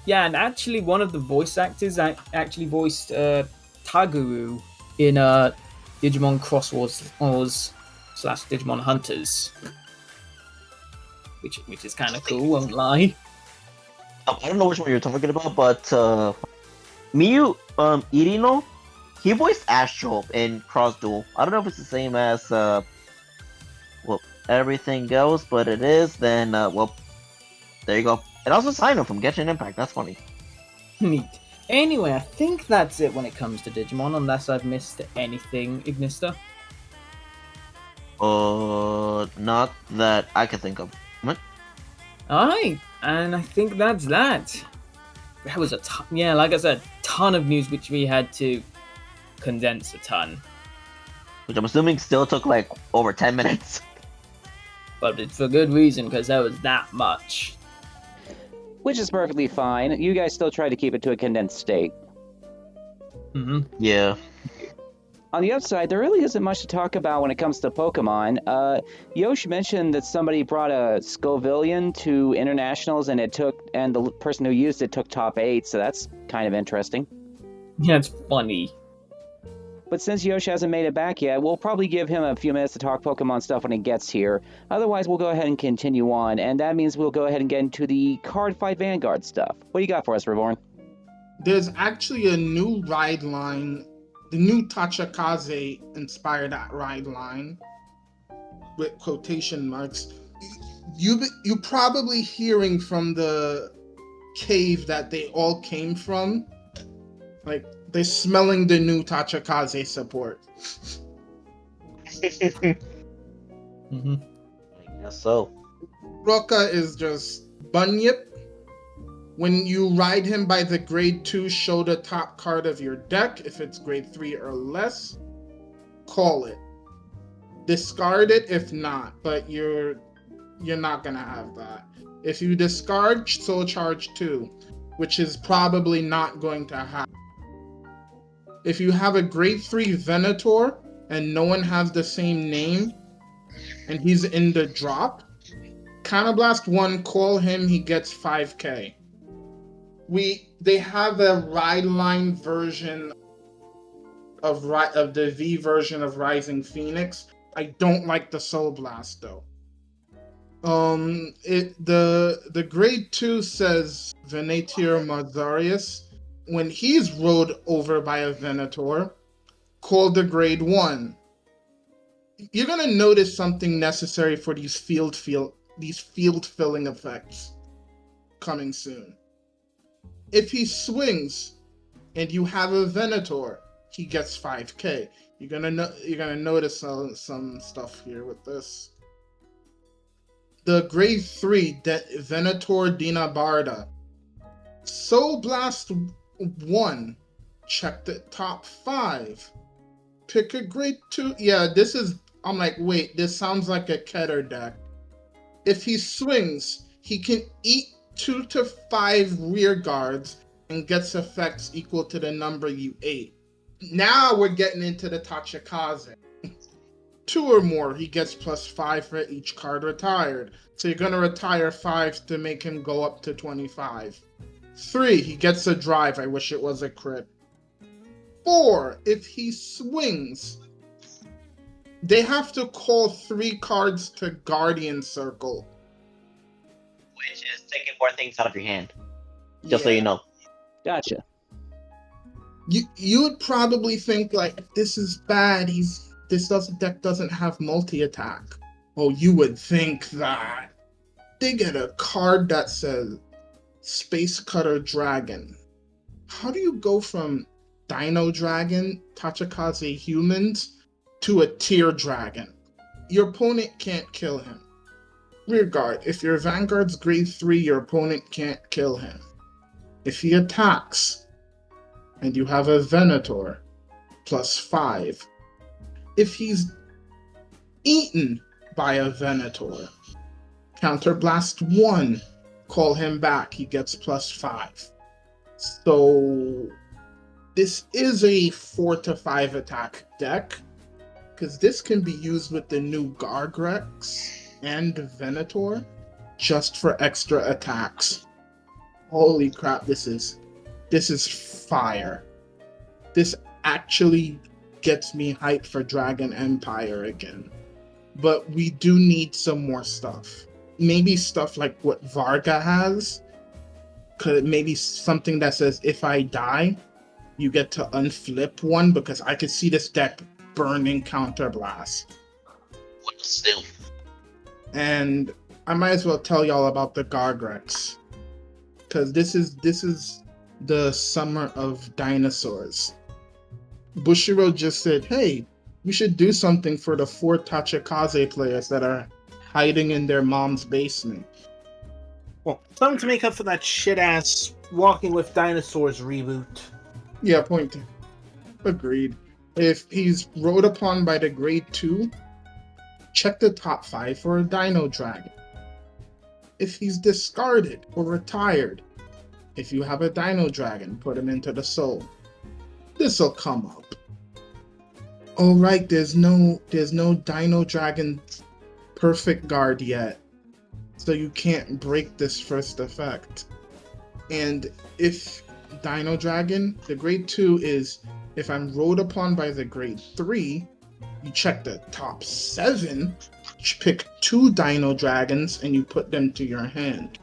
Yeah, and actually, one of the voice actors actually voiced Taguru in Digimon Cross Wars / Digimon Hunters, which is kind of cool. Won't lie. I don't know which one you're talking about, but Miyu Irino, he voiced Astral in Cross Duel. I don't know if it's the same as everything else, but it is. Then there you go. And also Sino from Genshin Impact. That's funny. Neat. Anyway, I think that's it when it comes to Digimon, unless I've missed anything, Ignister. Not that I can think of. What? Alright, and I think that's that. That was a ton, yeah, like I said, ton of news which we had to condense a ton. Which I'm assuming still took like over 10 minutes. But it's for good reason, because there was that much. Which is perfectly fine. You guys still try to keep it to a condensed state. Mm-hmm. Yeah. On the upside, there really isn't much to talk about when it comes to Pokemon. Yosh mentioned that somebody brought a Scovillian to internationals, and the person who used it took top 8, so that's kind of interesting. Yeah, it's funny. But since Yosh hasn't made it back yet, we'll probably give him a few minutes to talk Pokemon stuff when he gets here. Otherwise, we'll go ahead and continue on, and that means we'll go ahead and get into the Cardfight Vanguard stuff. What do you got for us, Reborn? There's actually a new ride line. The new Tachikaze inspired that ride line with quotation marks. You probably hearing from the cave that they all came from. Like, they're smelling the new Tachikaze support. Mm-hmm. I guess so. Roka is just Bunyip. When you ride him by the grade 2, show the top card of your deck. If it's grade 3 or less, call it. Discard it if not, but you're not gonna have that. If you discard, soul charge 2, which is probably not going to happen. If you have a grade 3 Venator and no one has the same name and he's in the drop, Counterblast 1, call him, he gets 5k. They have a ride line version of the V version of Rising Phoenix. I don't like the Soul Blast though. The grade 2 says Venator Mazarius. When he's rode over by a Venator, call the grade 1. You're gonna notice something necessary for these field filling effects coming soon. If he swings and you have a Venator, he gets 5k. You're gonna notice some stuff here with this. The grade 3 Venator Dinabarda. Soul Blast 1. Check the top 5. Pick a grade 2. Yeah, I'm like, wait, this sounds like a Keter deck. If he swings, he can eat 2 to 5 rear guards and gets effects equal to the number you ate. Now we're getting into the Tachikaze. 2 or more, he gets +5 for each card retired. So you're going to retire 5 to make him go up to 25. 3, he gets a drive. I wish it was a crit. 4, if he swings, they have to call 3 cards to Guardian Circle. Which is taking more things out of your hand. Just so you know. Gotcha. You would probably think, like, this is bad. Deck doesn't have multi-attack. Oh, you would think that. They get a card that says Space Cutter Dragon. How do you go from Dino Dragon, Tachikaze Humans, to a Tier Dragon? Your opponent can't kill him. Rear guard. If your Vanguard's grade 3, your opponent can't kill him. If he attacks, and you have a Venator, +5. If he's eaten by a Venator, Counterblast 1. Call him back, he gets +5. So this is a 4 to 5 attack deck, because this can be used with the new Gargrex and Venator just for extra attacks. Holy crap, this is fire. This actually gets me hyped for Dragon Empire again. But we do need some more stuff. Maybe stuff like what Varga has. Maybe something that says, if I die, you get to unflip one, because I could see this deck burning Counterblast. Still. And I might as well tell y'all about the Gargrex, because this is the summer of dinosaurs. Bushiro just said, hey, we should do something for the 4 Tachikaze players that are hiding in their mom's basement. Well, something to make up for that shit-ass Walking with Dinosaurs reboot. Yeah, point. Agreed. If he's rode upon by the grade 2, check the top 5 for a Dino Dragon. If he's discarded or retired, if you have a Dino Dragon, put him into the soul. This'll come up. Alright, there's no Dino Dragon perfect guard yet, so you can't break this first effect. And if Dino Dragon, the grade 2 is, if I'm rode upon by the grade 3, you check the top 7, pick 2 Dino Dragons, and you put them to your hand.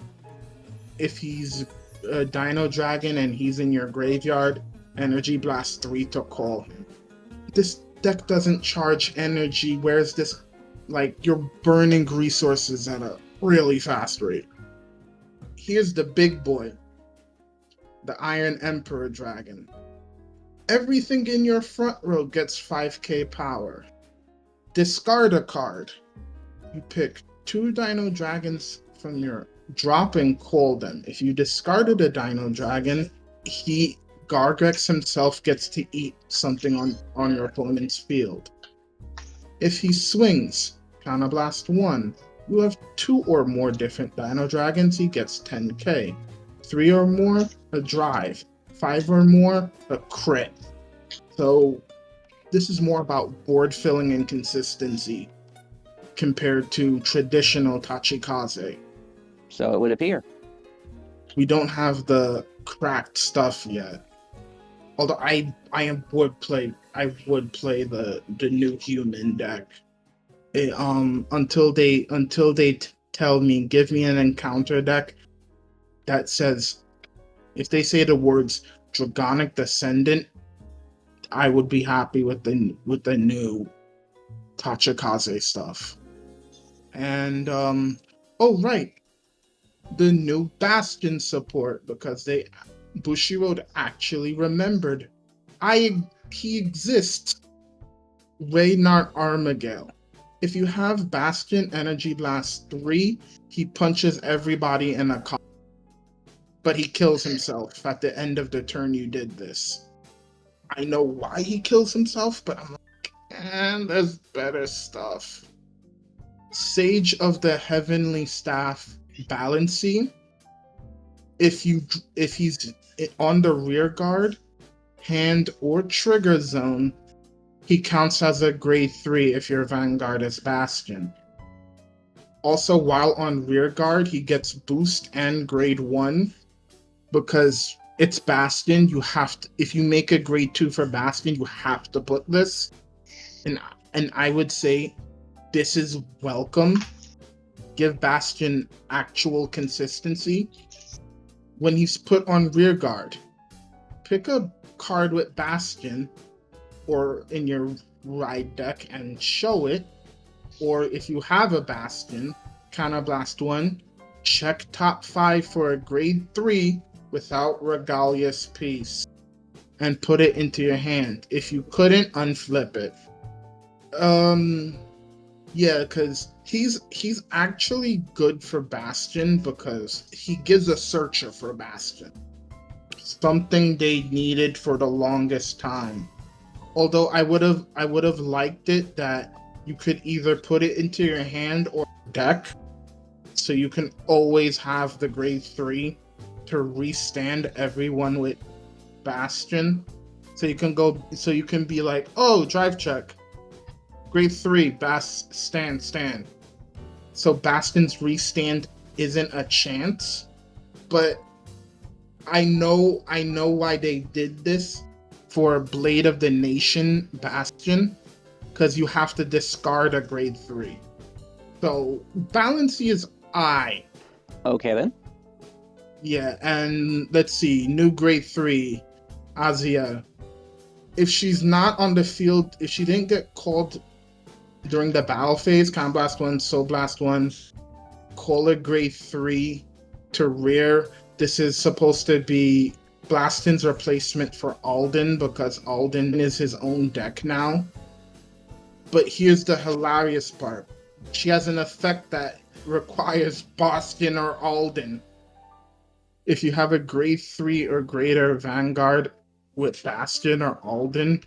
If he's a Dino Dragon and he's in your graveyard, Energy Blast 3 to call him. This deck doesn't charge energy, whereas this, like, you're burning resources at a really fast rate. Here's the big boy, the Iron Emperor Dragon. Everything in your front row gets 5k power. Discard a card. You pick 2 Dino Dragons from your drop and call them. If you discarded a Dino Dragon, Gargrex himself gets to eat something on your opponent's field. If he swings, Counterblast 1. You have 2 or more different Dino Dragons, he gets 10k. 3 or more, a drive. 5 or more, a crit. So this is more about board filling and consistency compared to traditional Tachikaze. So it would appear. We don't have the cracked stuff yet. Although I would play the new human deck. Until they tell me, give me an encounter deck that says, if they say the words Dragonic Descendant, I would be happy with the new Tachikaze stuff. And oh right, the new Bastion support, because Bushiroad actually remembered. He exists. Reynard Armigale. If you have Bastion Energy Blast 3, he punches everybody in a car. But he kills himself at the end of the turn you did this. I know why he kills himself, but I'm like, there's better stuff. Sage of the Heavenly Staff Balancing. If he's on the rear guard, hand, or trigger zone, he counts as a grade 3 if your Vanguard is Bastion. Also, while on rear guard, he gets boost and grade 1 because it's Bastion. You have to, if you make a grade 2 for Bastion, you have to put this. And I would say this is welcome. Give Bastion actual consistency. When he's put on rear guard, pick a card with Bastion or in your ride deck and show it. Or if you have a Bastion, Counterblast 1, check top 5 for a grade 3 without Regalious Piece and put it into your hand. If you couldn't, unflip it. Yeah, because he's actually good for Bastion because he gives a searcher for Bastion. Something they needed for the longest time. Although I would have liked it that you could either put it into your hand or deck, so you can always have the grade 3 to restand everyone with Bastion. So you can be like, oh, drive check. Grade 3, stand. So Bastion's restand isn't a chance, but I know why they did this for Blade of the Nation Bastion, because you have to discard a grade 3. So Balancy is I. Okay then. Yeah, and let's see, new grade 3, Azia. If she's not on the field, if she didn't get called during the battle phase, Counter Blast 1, Soul Blast 1, call her grade 3 to rear. This is supposed to be Blaston's replacement for Alden, because Alden is his own deck now. But here's the hilarious part. She has an effect that requires Bastion or Alden. If you have a grade 3 or greater Vanguard with Bastion or Alden,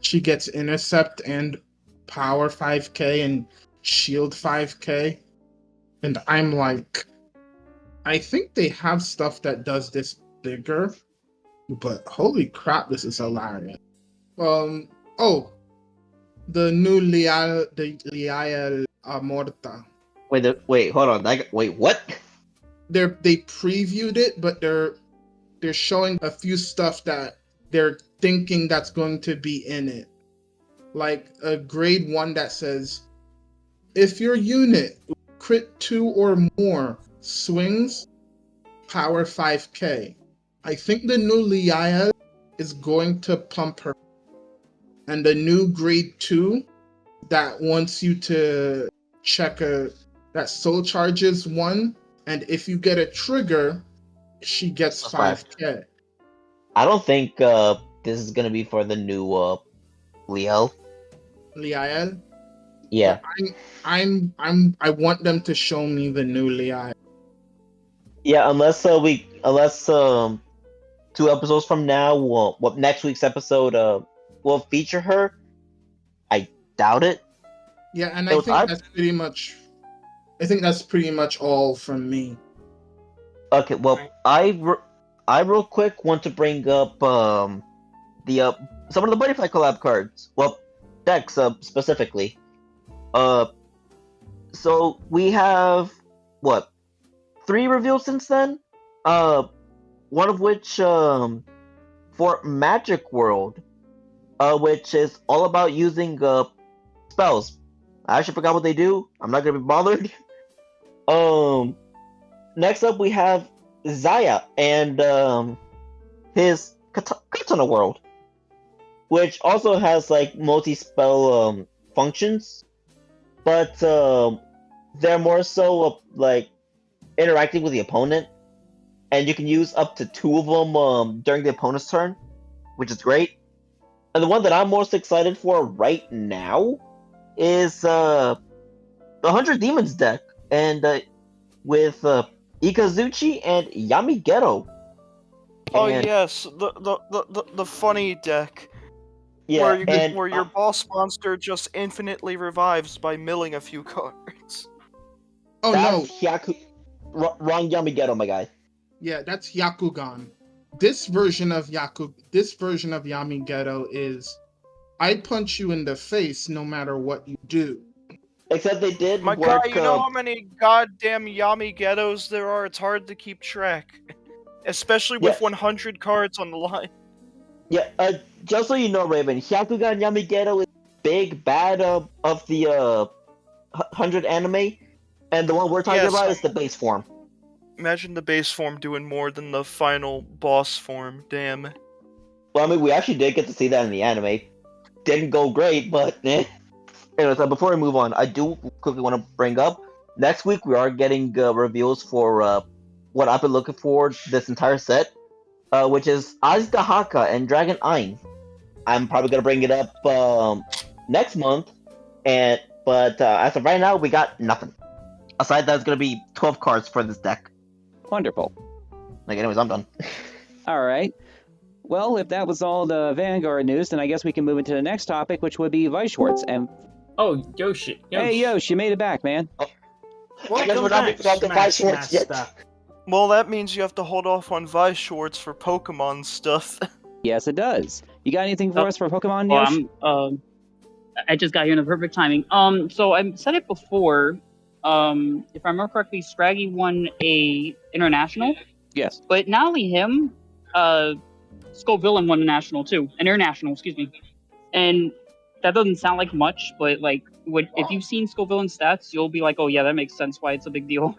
she gets Intercept and Power 5k and Shield 5k. And I'm like, I think they have stuff that does this bigger, but holy crap, this is hilarious. The new Lial Morta. Wait, hold on. Wait, what? They previewed it, but they're showing a few stuff that they're thinking that's going to be in it. Like a grade 1 that says, if your unit crit 2 or more swings, power 5k. I think the new Liaya is going to pump her. And the new grade 2 that wants you to check that soul charges 1, and if you get a trigger, she gets 5k. I don't think this is gonna be for the new Liel. Yeah. I want them to show me the new Liel. Yeah, unless 2 episodes from now, next week's episode will feature her. I doubt it. Yeah, and I think that's pretty much all from me. Okay, well, I real quick want to bring up some of the Butterfly collab cards. Well, decks specifically. So we have 3 reveals since then. One of which for Magic World, which is all about using spells. I actually forgot what they do. I'm not gonna be bothered. Next up we have Zaya and his Katana World, which also has like multi-spell functions, but they're more so like interacting with the opponent, and you can use up to 2 of them during the opponent's turn, which is great. And the one that I'm most excited for right now is the 100 Demons deck, and with Ikazuchi and Yamigeto. Oh yes, the funny deck. Yeah, where your boss monster just infinitely revives by milling a few cards. Oh that's no! Wrong Yamigeto, my guy. Yeah, that's Yakugan. This version of Yamigeto is, I punch you in the face no matter what you do. Except they did My work, guy, you know how many goddamn Yamigetos there are? It's hard to keep track. Especially with 100 cards on the line. Yeah, just so you know, Raven, Hyakugan Yamigeto is big bad of the 100 anime, and the one we're talking about is the base form. Imagine the base form doing more than the final boss form, damn. Well, I mean, we actually did get to see that in the anime. Didn't go great, but eh. Anyway, so before we move on, I do quickly want to bring up, next week we are getting reveals for what I've been looking for this entire set, which is Azda Haka and Dragon Ein. I'm probably going to bring it up next month, but But as of right now, we got nothing. Aside that, it's gonna be 12 cards for this deck. Wonderful. Like, anyways, I'm done. All right. Well, if that was all the Vanguard news, then I guess we can move into the next topic, which would be Weiss Schwarz. And Oh, Yoshi. hey, Yosh, you made it back, man. I guess Welcome we're not back, moving on to Weiss Smash Schwarz yet. Master. Well, that means you have to hold off on Weiss Schwarz for Pokemon stuff. Yes, it does. You got anything for us for Pokemon, Well, Yosh? I just got here in the perfect timing. So I said it before. If I remember correctly, Scraggy won a international, Yes. but not only him, Skullvillain won a national too, an international, excuse me. And that doesn't sound like much, but like, if you've seen Skullvillain's stats, you'll be like, oh yeah, that makes sense why it's a big deal.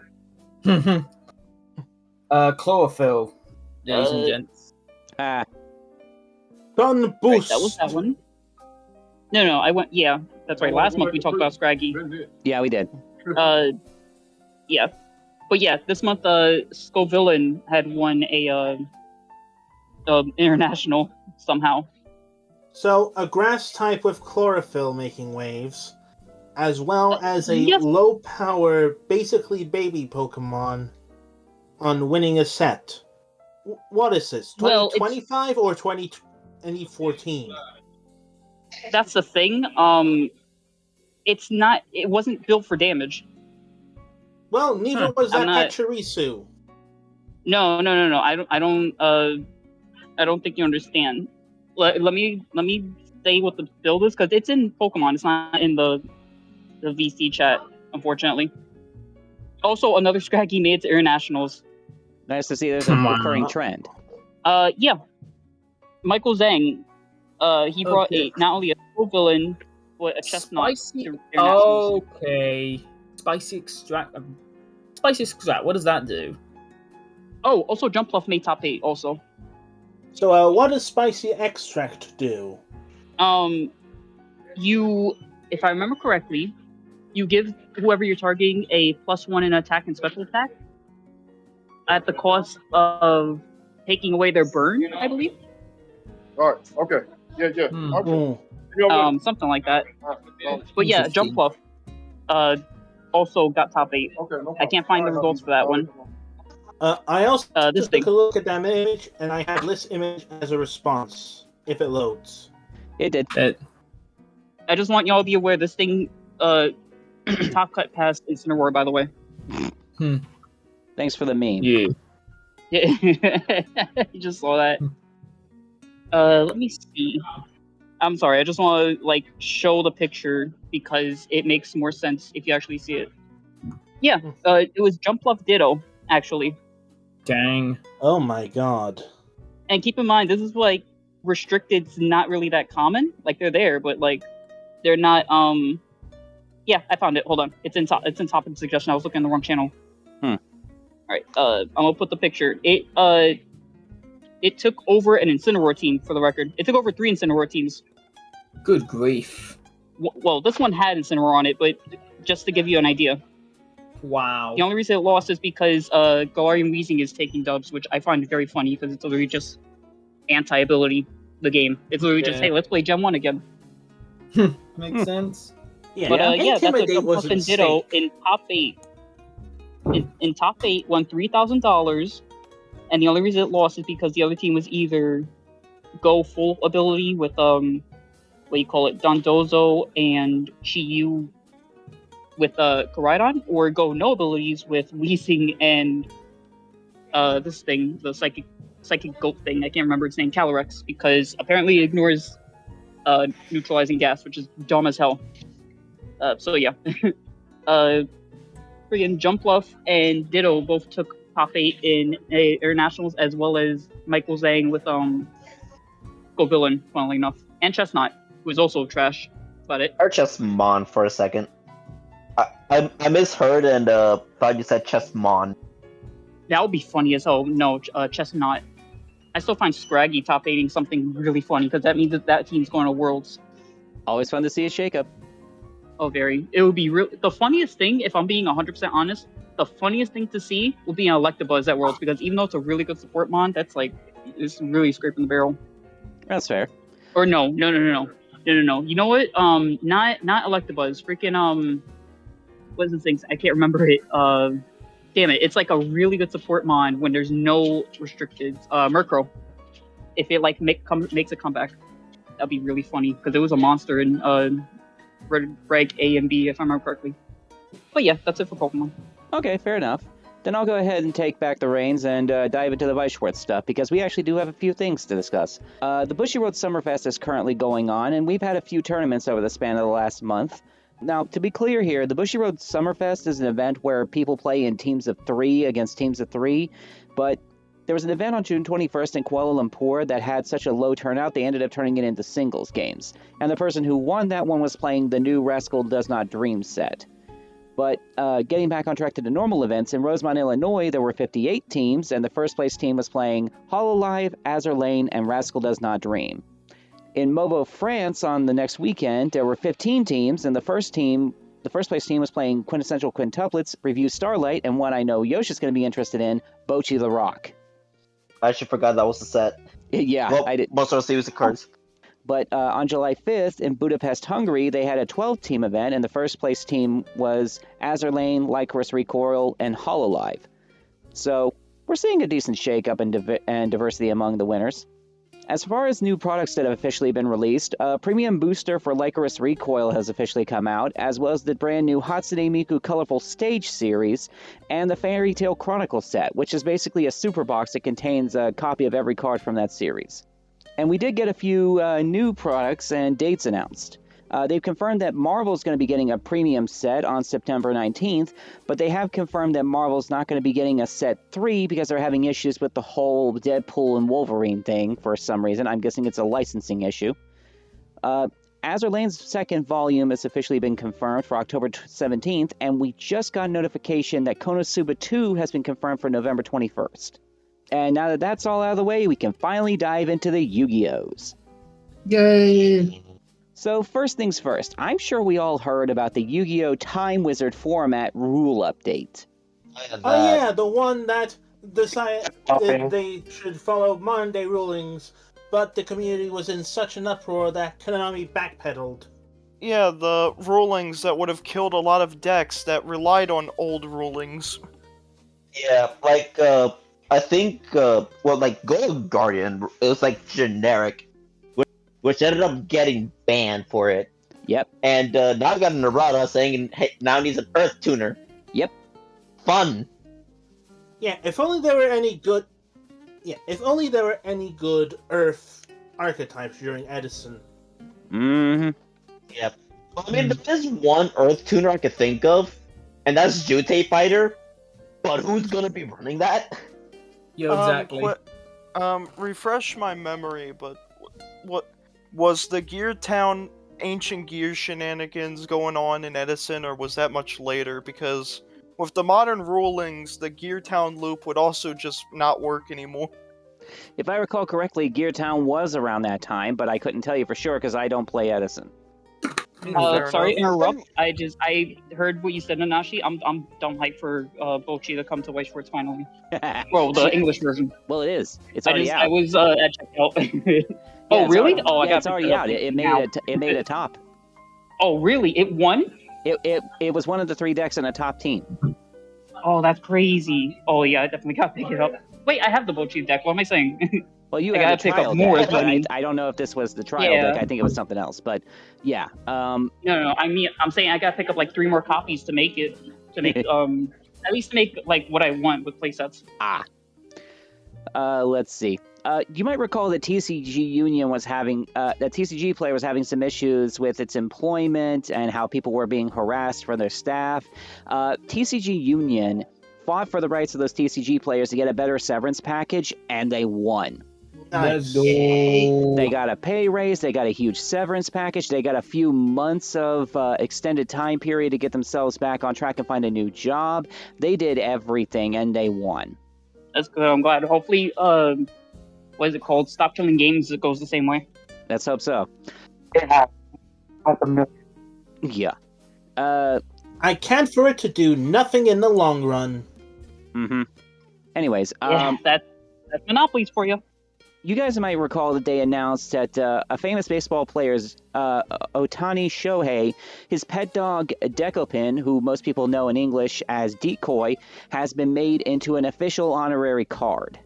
Chlorophyll, ladies and gents. Ah, Gun Right, boost. that was that one. No, I went. Yeah, that's right. Last month we talked about Scraggy. yeah, we did. Yeah, but yeah, this month Skullvillain had won a international somehow. So, a grass type with chlorophyll making waves, as well as a Yes. low power, basically baby Pokemon, on winning a set. What is this? Well, 2025 or 2014? That's the thing. It's not. It wasn't built for damage. Well, neither was I'm that not- Pachirisu. No. I don't think you understand. Let me say what the build is because it's in Pokemon. It's not in the VC chat, unfortunately. Also, another Scraggy made it to internationals. Nice to see there's a recurring trend. Yeah. Michael Zhang. He brought not only a Skullvillain, but a Chestnut Spicy. to internationals. Okay. Spicy extract. Spicy extract. What does that do? Oh, also Jump Fluff made top 8 also. So, what does Spicy Extract do? You, if I remember correctly, you give whoever you're targeting a +1 in attack and special attack at the cost of taking away their burn, I believe. Alright, okay. Yeah. Okay. Something like that. But yeah, Jump Fluff also got top 8. Okay, no I can't find the results for that one. I also This took thing. a look at that image, and I have this image as a response, if it loads. It did. I just want y'all to be aware this thing top cut past Incineroar, by the way. Thanks for the meme. Yeah. Yeah. You just saw that. Let me see. I'm sorry, I just want to like show the picture because it makes more sense if you actually see it. Yeah, it was Jump Fluff Ditto, actually. Dang. Oh my god. And keep in mind, this is like restricted's not really that common. Like they're there, but like they're not. Yeah, I found it. Hold on, it's in top of the suggestion. I was looking at the wrong channel. All right, I'm gonna put the picture. It took over an Incineroar team, for the record. It took over 3 Incineroar teams. Good grief. Well, this one had Incineroar on it, but just to give you an idea. Wow. The only reason it lost is because Galarian Weezing is taking dubs, which I find very funny because it's literally just anti-ability, the game. It's literally just, Yeah. hey, let's play Gen 1 again. Makes sense. Yeah, But yeah, that's a Intimidate Jump was Fluff a and Ditto mistake. in top 8. In top 8, won $3,000, and the only reason it lost is because the other team was either go full ability with what you call it, Dondozo and Chiyu with Koraidon, or go no abilities with Weezing and this thing, the psychic goat thing. I can't remember its name, Calyrex, because apparently it ignores neutralizing gas, which is dumb as hell. So yeah, friggin' Jump Fluff and Ditto both took top 8 in internationals, as well as Michael Zhang with Skullvillain, funnily enough, and Chestnut, who is also trash. That's about it. Or Chessmon for a second. I misheard and thought you said Chessmon. That would be funny as hell. No, Chestnut. I still find Scraggy top 8ing something really funny because that means that team's going to Worlds. Always fun to see a shakeup. Oh, very. It would be real. The funniest thing, if I'm being 100% honest, the funniest thing to see will be an Electabuzz at Worlds, because even though it's a really good support mon, that's like, it's really scraping the barrel. That's fair. Or no. No. You know what? Not Electabuzz. Freaking what is this thing? I can't remember it. Damn it! It's like a really good support mon when there's no restricted. Murkrow. If it like makes a comeback, that'd be really funny because it was a monster in Reg A and B if I remember correctly. But yeah, that's it for Pokemon. Okay, fair enough. Then I'll go ahead and take back the reins and dive into the Weiss Schwarz stuff, because we actually do have a few things to discuss. The Bushy Road Summerfest is currently going on, and we've had a few tournaments over the span of the last month. Now, to be clear here, the Bushy Road Summerfest is an event where people play in teams of 3 against teams of 3, but there was an event on June 21st in Kuala Lumpur that had such a low turnout, they ended up turning it into singles games. And the person who won that one was playing the new Rascal Does Not Dream set. But getting back on track to the normal events, in Rosemont, Illinois, there were 58 teams, and the first place team was playing Hololive, Azur Lane, and Rascal Does Not Dream. In Mauve, France, on the next weekend, there were 15 teams, and the first place team was playing Quintessential Quintuplets, Review Starlight, and one I know Yoshi's going to be interested in, Bocchi the Rock. I actually forgot that was the set. Yeah, well, I did. Most of the series of cards. But on July 5th, in Budapest, Hungary, they had a 12-team event, and the first place team was Azur Lane, Lycoris Recoil, and Hololive. So we're seeing a decent shake-up and diversity among the winners. As far as new products that have officially been released, a premium booster for Lycoris Recoil has officially come out, as well as the brand new Hatsune Miku Colorful Stage series, and the Fairy Tail Chronicles set, which is basically a super box that contains a copy of every card from that series. And we did get a few new products and dates announced. They've confirmed that Marvel's going to be getting a premium set on September 19th, but they have confirmed that Marvel's not going to be getting a set 3 because they're having issues with the whole Deadpool and Wolverine thing for some reason. I'm guessing it's a licensing issue. Azur Lane's second volume has officially been confirmed for October 17th, and we just got notification that Konosuba 2 has been confirmed for November 21st. And now that that's all out of the way, we can finally dive into the Yu-Gi-Ohs. Yay! So first things first, I'm sure we all heard about the Yu-Gi-Oh! Time Wizard format rule update. Oh yeah, the one that decided they should follow modern day rulings, but the community was in such an uproar that Konami backpedaled. Yeah, the rulings that would have killed a lot of decks that relied on old rulings. Yeah, like, I think, like, Gold Guardian, it was, like, generic, which ended up getting banned for it. Yep. And now I got an errata saying, hey, now it needs an Earth Tuner. Yep. Fun. Yeah, if only there were any good... Yeah, if only there were any good Earth archetypes during Edison. Mm-hmm. Yep. I mean, there's one Earth Tuner I could think of, and that's Jutei Fighter, but who's gonna be running that? Yeah, exactly. Refresh my memory, but what was the Gear Town Ancient Gear shenanigans going on in Edison, or was that much later? Because with the modern rulings, the Gear Town loop would also just not work anymore. If I recall correctly, Gear Town was around that time, but I couldn't tell you for sure because I don't play Edison. Sorry to interrupt. I heard what you said, Nanashi. I'm dumb hyped for Bocchi to come to Weiss Schwarz finally. Well, the English version. Well, it is. It's already out. I was at checkout. Oh, really? Already, I got it's already out. It made a top. Oh, really? It won? It was one of the 3 decks in a top team. Oh, that's crazy. Oh, yeah, I definitely got to pick it up. Wait, I have the Bocchi deck. What am I saying? Well, you gotta had the pick trial up more. deck. I don't know if this was the trial deck. I think it was something else. But yeah. No. I mean, I'm saying I gotta pick up like 3 more copies to make it. To make at least make like what I want with playsets. Let's see. You might recall that TCG Union was having that TCG Player was having some issues with its employment and how people were being harassed for their staff. TCG Union fought for the rights of those TCG players to get a better severance package, and they won. Nice. They got a pay raise, they got a huge severance package, they got a few months of extended time period to get themselves back on track and find a new job. They did everything, and they won. That's good. I'm glad. Hopefully, what is it called? Stop Killing Games. It goes the same way. Let's hope so. Yeah. I can't for it to do nothing in the long run. Mm-hmm. Anyways, that's Monopolies for you. you guys might recall that they announced that a famous baseball player's Otani Shohei, his pet dog Decopin, who most people know in English as Decoy, has been made into an official honorary card.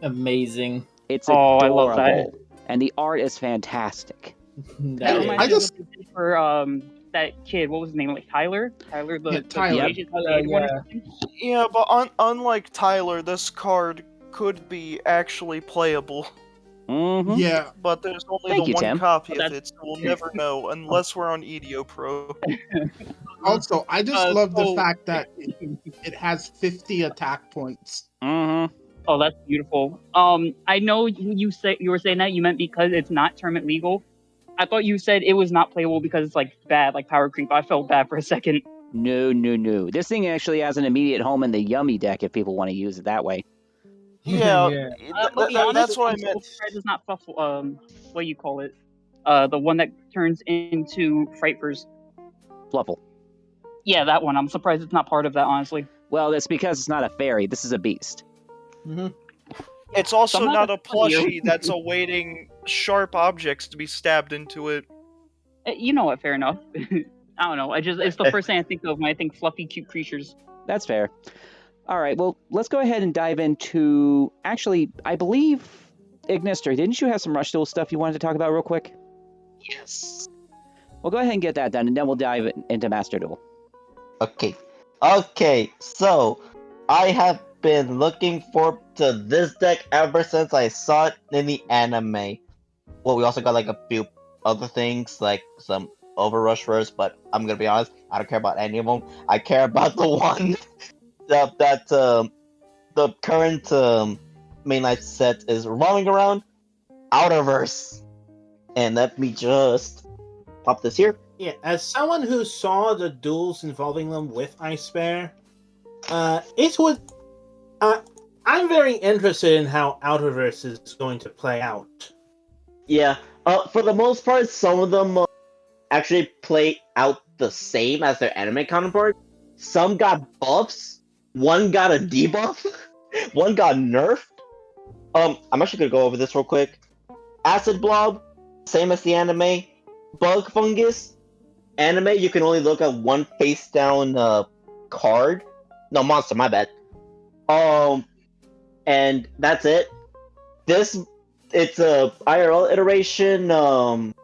Amazing. It's Oh, adorable, I love that. and the art is fantastic. That That reminds I me of just- what they did for that kid. What was his name? Like Tyler? Tyler the Yeah, Tyler. the Asian Tyler, one or yeah. something? Yeah, but unlike Tyler, this card could be actually playable. Mm-hmm. Yeah, But there's only Thank the you, one Tim. copy of That's- it, so we'll never know unless we're on EDO Pro. also, I just love the so- fact that it has 50 attack points. Mm-hmm. Oh, that's beautiful. I know you were saying that you meant because it's not tournament legal. I thought you said it was not playable because it's like bad, like power creep. I felt bad for a second. No. This thing actually has an immediate home in the Yummy deck if people want to use it that way. Yeah, Yeah. I'll be honest, that's what I I'm so meant. surprised it's not what do you call it? The one that turns into Frightfurs. Fluffle. Yeah, that one. I'm surprised it's not part of that, honestly. Well, that's because it's not a fairy. This is a beast. It's also Somehow not a that's funny. plushie that's awaiting sharp objects to be stabbed into it. You know what? Fair enough. I don't know. It's the first thing I think of when I think fluffy, cute creatures. That's fair. All right, well, let's go ahead and dive into... Actually, I believe, Ignister, didn't you have some Rush Duel stuff you wanted to talk about real quick? Yes. Well, go ahead and get that done, and then we'll dive into Master Duel. Okay, so I have been looking forward to this deck ever since I saw it in the anime. Well, we also got like a few other things, like some Overrush first, but I'm gonna be honest, I don't care about any of them. I care about the one that the current mainline set is revolving around, Outerverse. And let me just pop this here. Yeah, as someone who saw the duels involving them with Ice Bear, it would. I'm very interested in how Outerverse is going to play out. Yeah, for the most part, some of them actually play out the same as their anime counterpart. Some got buffs, one got a debuff, one got nerfed. I'm actually gonna go over this real quick. Acid Blob, same as the anime. Bug Fungus, anime you can only look at one face down card. No, monster, my bad. And that's it. It's a IRL iteration.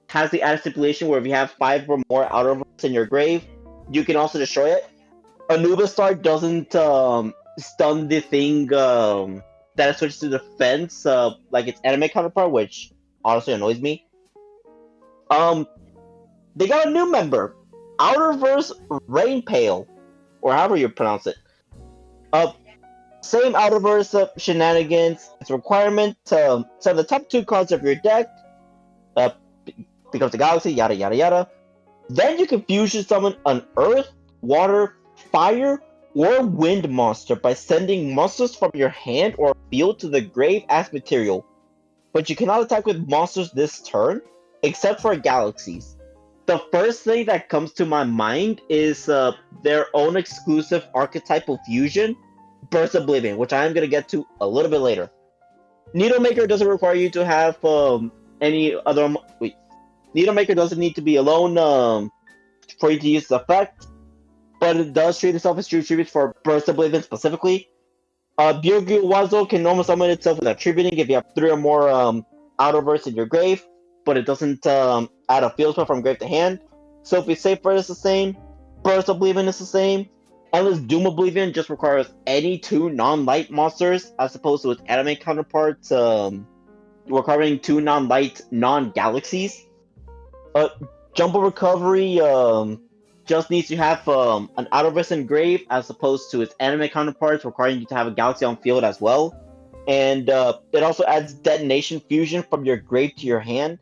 Has the added stipulation where if you have 5 or more Outerverse in your grave, you can also destroy it. Anubis Star doesn't stun the thing that it switches to defense like its anime counterpart, which honestly annoys me. They got a new member, Outerverse Rainpale, or however you pronounce it. Same Outerverse shenanigans. Its requirement to send the top 2 cards of your deck. Becomes a galaxy, yada yada yada. Then you can fusion summon an Earth, Water, Fire, or Wind monster by sending monsters from your hand or field to the grave as material. But you cannot attack with monsters this turn, except for galaxies. The first thing that comes to my mind is their own exclusive archetypal fusion, Burst Oblivion, which I am going to get to a little bit later. Needlemaker doesn't require you to have any other... Needlemaker doesn't need to be alone for you to use the effect, but it does treat itself as true tributes for Burst Oblivion specifically. Byugyu Wazo can normal summon itself without tributing if you have 3 or more Outerverse in your grave, but it doesn't add a field spell from grave to hand. Sophie Safer is the same, Burst Oblivion is the same, Endless Doom Oblivion just requires any 2 non-light monsters as opposed to its anime counterparts requiring 2 non-light non-galaxies. Jumbo Recovery just needs to have an Outerverse in grave as opposed to its anime counterparts requiring you to have a galaxy on field as well. And it also adds Detonation Fusion from your grave to your hand.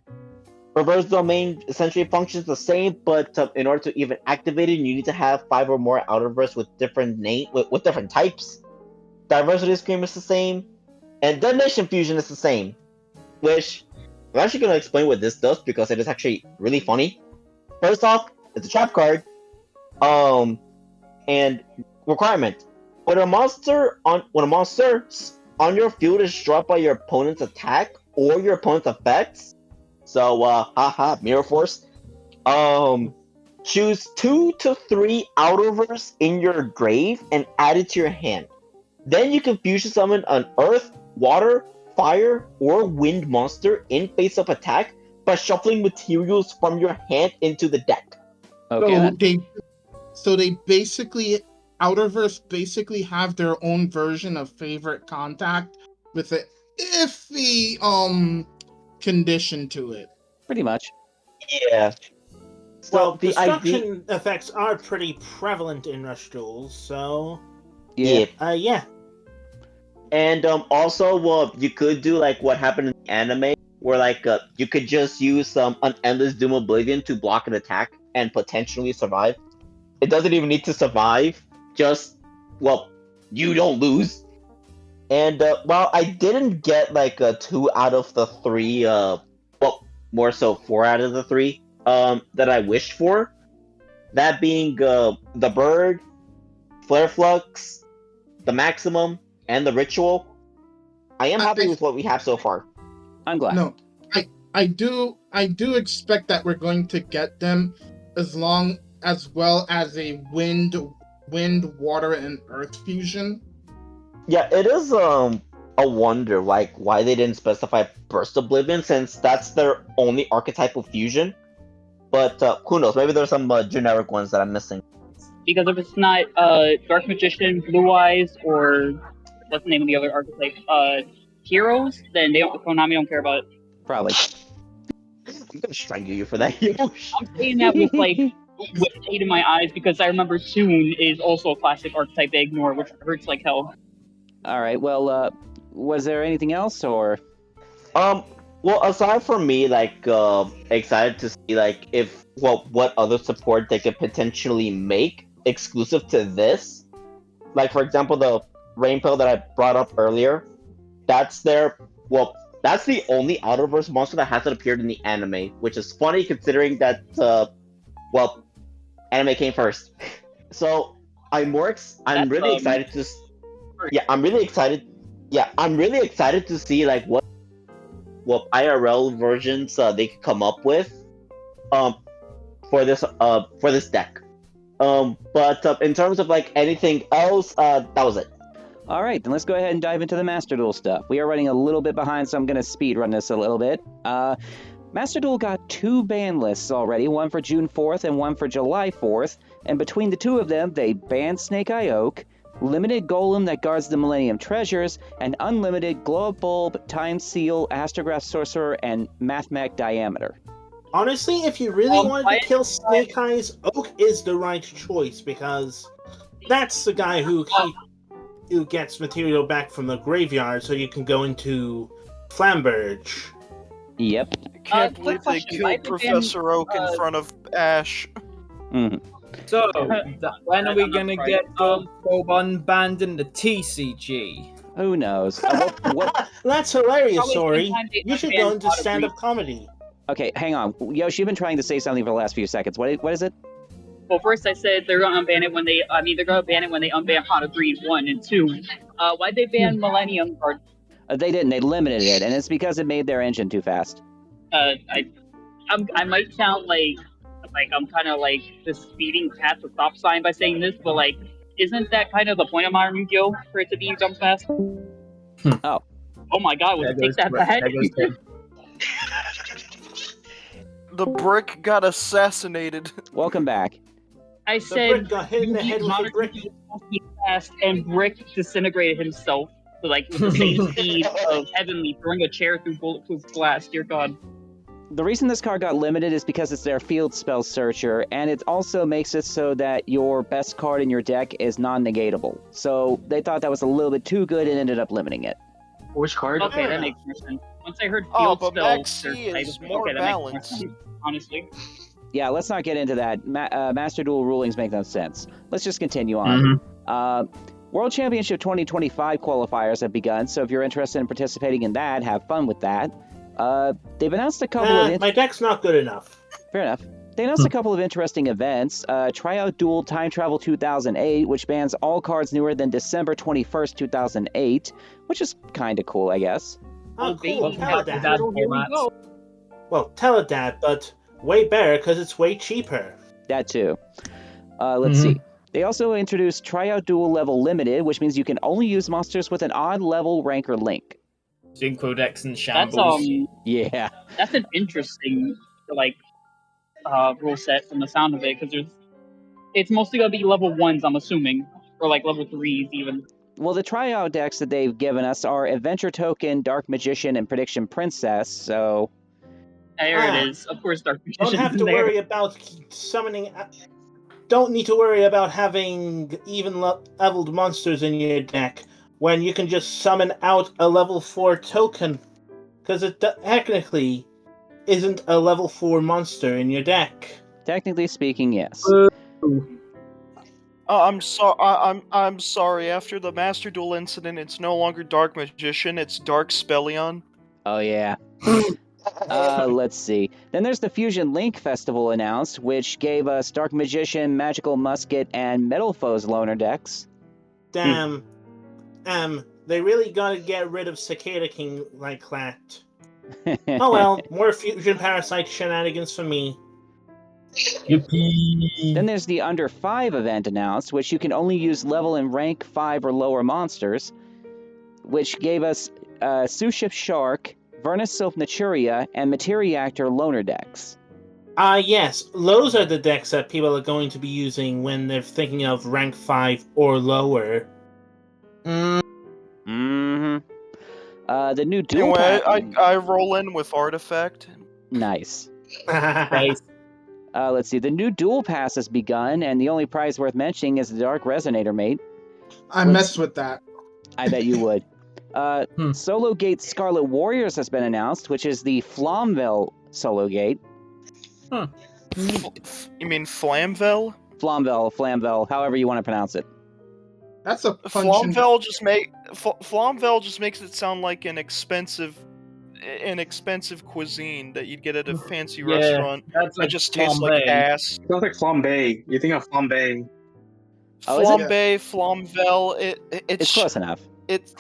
Reverse Domain essentially functions the same, but in order to even activate it, you need to have 5 or more Outerverse with different with different types. Diversity Scream is the same, and Detonation Fusion is the same. Which I'm actually going to explain what this does because it is actually really funny. First off, it's a trap card. And requirement: when a monster on your field is dropped by your opponent's attack or your opponent's effects. So, haha, Mirror Force. Choose 2 to 3 Outerverse in your grave and add it to your hand. Then you can fusion summon an Earth, Water, Fire, or Wind monster in face-up attack by shuffling materials from your hand into the deck. Okay. So they basically, Outerverse basically have their own version of favorite contact with an iffy condition to it. Pretty much. Yeah. So Well, the destruction effects are pretty prevalent in Rush Duels, so Yeah. yeah. And also, you could do like what happened in the anime, where like you could just use an Endless Doom Oblivion to block an attack and potentially survive. It doesn't even need to survive. Just, well, you don't lose. And while I didn't get like 2 out of the 3, well, more so 4 out of the 3 that I wished for, that being the Bird, Flare Flux, the Maximum, and the Ritual, I am happy with what we have so far. I'm glad. No, I do expect that we're going to get them as well as a wind, water, and earth fusion. Yeah, it is a wonder like why they didn't specify Burst Oblivion, since that's their only archetypal fusion. But who knows? Maybe there's some generic ones that I'm missing. Because if it's not Dark Magician, Blue Eyes, or what's the name of the other archetype? Heroes, then Konami don't care about it. Probably. I'm gonna strangle you for that. I'm saying that with hate in my eyes because I remember Toon is also a classic archetype they ignore, which hurts like hell. All right. Well, was there anything else, or? Well, aside from me, like, excited to see, like, what other support they could potentially make exclusive to this. Like, for example, the Rain Pill that I brought up earlier, that's the only Outerverse monster that hasn't appeared in the anime, which is funny considering that, anime came first. So, I'm really excited to see, like, what IRL versions they could come up with for this deck. But in terms of like anything else, that was it. All right, then let's go ahead and dive into the Master Duel stuff. We are running a little bit behind, so I'm going to speed run this a little bit. Master Duel got 2 ban lists already, one for June 4th and one for July 4th, and between the 2 of them, they banned Snake Eye Oak, limited Golem that guards the Millennium Treasures, and unlimited Glow Up Bulb, Time Seal, Astrograph Sorcerer, and Mathmech Diameter. Honestly, if you really wanted to kill Snake Eyes, Oak is the right choice, because that's the guy who gets material back from the graveyard, so you can go into Flamberge. Yep. I can't believe they killed Professor Oak in front of Ash. Mm-hmm. So, when are we gonna get Gold Probe unbanned in the TCG? Who knows? What? That's hilarious, Probably Sori. sometime they You should unban go into Pot of stand-up comedy. Okay, hang on. Yoshi, you've been trying to say something for the last few seconds. What is it? Well, first I said they're gonna unban it when they. They're gonna ban it when they unban Pot of Greed 1 and 2. Why'd they ban Millennium Guard? They didn't. They limited it, and it's because it made their engine too fast. I might sound like I'm kind of like the speeding past the stop sign by saying this, but like, isn't that kind of the point of modern Yu-Gi-Oh? For it to be jump fast? Oh. Oh my God! Would you take that back? The brick got assassinated. Welcome back. I The said brick got hit in the head with a brick. fast, and Brick disintegrated himself. So, like with the same speed of Heavenly throwing a chair through bulletproof glass. Dear God. The reason this card got limited is because it's their field spell searcher, and it also makes it so that your best card in your deck is non-negatable. So they thought that was a little bit too good and ended up limiting it. Which card? Okay, that makes more sense. Once I heard field but spell Max C search, is more that balanced. makes more sense, honestly. Yeah, let's not get into that. Master Duel rulings make no sense. Let's just continue on. World Championship 2025 qualifiers have begun, so if you're interested in participating in that, have fun with that. They've announced a couple of... My deck's not good enough. Fair enough. They announced a couple of interesting events. Tryout Duel Time Travel 2008, which bans all cards newer than December 21st, 2008, which is kind of cool, I guess. Oh, cool. baby, Teledad. here we go. Well, Teledad, but way better because it's way cheaper. That too. Let's see. They also introduced Tryout Duel Level Limited, which means you can only use monsters with an odd level rank or link. Syncodex and That's Shambles. Yeah. that's an interesting rule set from the sound of it, because it's mostly gonna be level 1s, I'm assuming, or like level 3s even. Well, the tryout decks that they've given us are Adventure Token, Dark Magician, and Prediction Princess, so... There it is. Of course, Dark Magician's Don't have in to there. worry about summoning. Don't need to worry about having even leveled monsters in your deck when you can just summon out a level 4 token, because it technically isn't a level 4 monster in your deck. Technically speaking, yes. I'm sorry. After the Master Duel incident, it's no longer Dark Magician. It's Dark Spellion. Oh, yeah. Let's see. Then there's the Fusion Link Festival announced, which gave us Dark Magician, Magical Musket, and Metal Foes loaner decks. Damn. They really gotta get rid of Cicada King like that. Oh well, more Fusion Parasite shenanigans for me. Yippee! Then there's the Under 5 event announced, which you can only use level and rank 5 or lower monsters, which gave us Suship Shark, Vernus Sylph Naturia, and Materiactor loaner decks. Yes, those are the decks that people are going to be using when they're thinking of rank 5 or lower. Mm-hmm. The new Duel Anyway, pack... I roll in with Artifact. Nice. Nice. Let's see. The new Duel Pass has begun, and the only prize worth mentioning is the Dark Resonator Mate. I messed with that. I bet you would. Solo Gate Scarlet Warriors has been announced, which is the Flamvel Solo Gate. You mean Flamvel? Flamvel, however you want to pronounce it. That's a punch. Flamvel just makes it sound like an expensive cuisine that you'd get at a fancy restaurant. That's It just tastes like ass. Sounds like flambe. You think of flambe. Oh, is it? Flambe, Flamvel, It's close enough. It's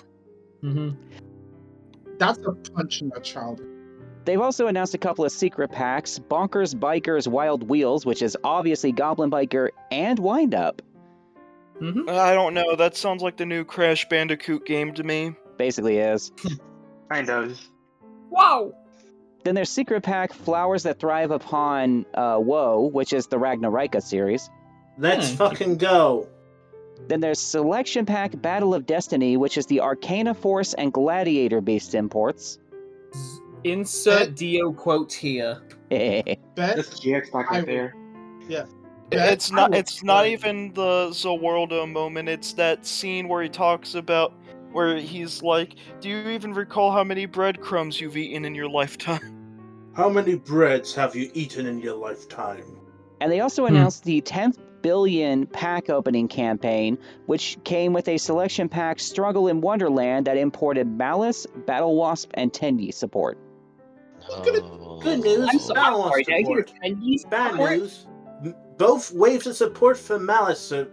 That's a punch in the childhood. They've also announced a couple of secret packs, Bonkers Bikers Wild Wheels, which is obviously Goblin Biker and Wind Up. I don't know. That sounds like the new Crash Bandicoot game to me. Basically is. Kind of. Wow! Then there's secret pack Flowers That Thrive Upon Woe, which is the Ragnarika series. Let's fucking go. Then there's Selection Pack Battle of Destiny, which is the Arcana Force and Gladiator based imports. Insert Dio quote here. Bet That's GX back right there. Yeah. It's not even the Zowaldo moment. It's that scene where he talks about where he's like, "Do you even recall how many breadcrumbs you've eaten in your lifetime?" How many breads have you eaten in your lifetime? And they also announced the 10th billion pack opening campaign, which came with a selection pack Struggle in Wonderland that imported Malice, Battle Wasp, and Tenyi support. Good news. I'm sorry, did I hear support. Tenyi's Bad support? news. Both waves of support for Malice are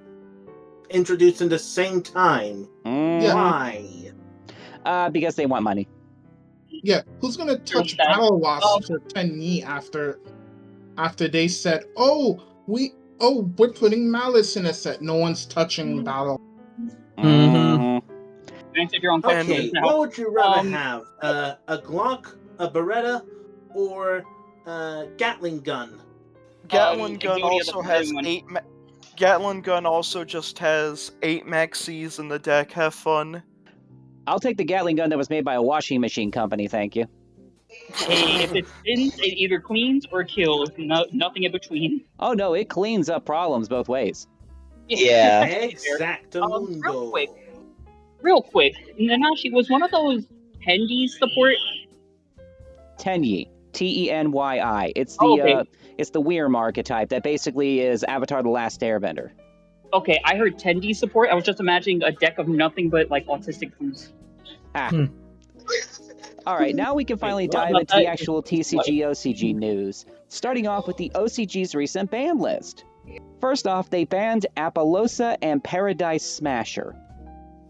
introduced at the same time. Why? Because they want money. Yeah, who's gonna touch that. Battle Wasp for 10 Yi after they said, we're putting Malice in a set. No one's touching Battle. If you're on Okay, now. what would you rather have? A Glock, a Beretta, or a Gatling gun? Gatling gun Exodia also the has one. Gatling gun also just has 8 maxis in the deck. Have fun. I'll take the Gatling gun that was made by a washing machine company, thank you. Hey, if it spins, it either cleans or kills. Nothing in between. Oh no, it cleans up problems both ways. Yeah. Exactamundo. Real quick, Nanashi, was one of those Tenyi support? Tenyi. Tenyi. It's the it's the Wyrm archetype that basically is Avatar: The Last Airbender. Okay, I heard Tenyi support. I was just imagining a deck of nothing but like autistic foods. All All right, now we can finally what dive about into the that? actual TCG OCG news. Starting off with the OCG's recent ban list. First off, they banned Appaloosa and Paradise Smasher.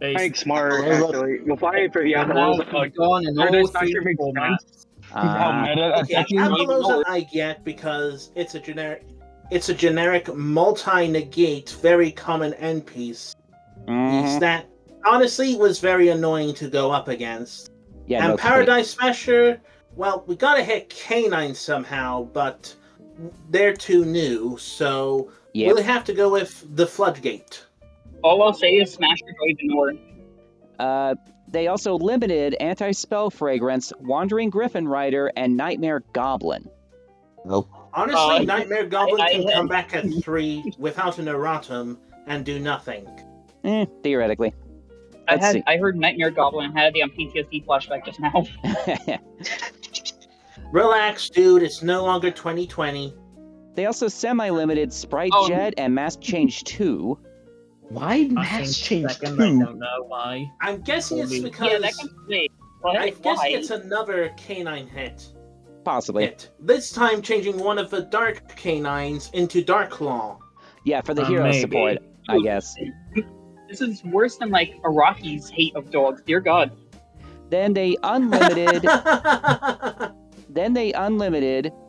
Thanks, Smart, Those are- actually. We'll find it for the And now Appaloosa. it's gone in Paradise all Smasher three makes formats. sense. How meta that Okay, section is. Appaloosa I get because it's a generic multi-negate, very common end piece. Mhm. That honestly was very annoying to go up against. Yeah, And no kidding. Paradise Smasher, well, we gotta hit Canine somehow, but they're too new, so Yep. we'll have to go with the Floodgate. All I'll say is Smash or don't even work. They also limited Anti-Spell Fragrance, Wandering Griffin Rider, and Nightmare Goblin. Nope. Honestly, Nightmare Goblin I- can come back at 3 without an erratum and do nothing. Theoretically. Let's see. I heard Nightmare Goblin and had the PTSD flashback just now. Relax, dude, it's no longer 2020. They also semi-limited Sprite Oh. Jet and Mask Change 2. Why I Max think change second, I 2? don't know why. I'm guessing it's Holy- because Yeah, that can wait. But I guess why? it's another canine hit. Possibly. This time changing one of the dark canines into Dark Claw. Yeah, for the hero Maybe. support, I guess. This is worse than like Iraqi's hate of dogs. Dear God. Then they unlimited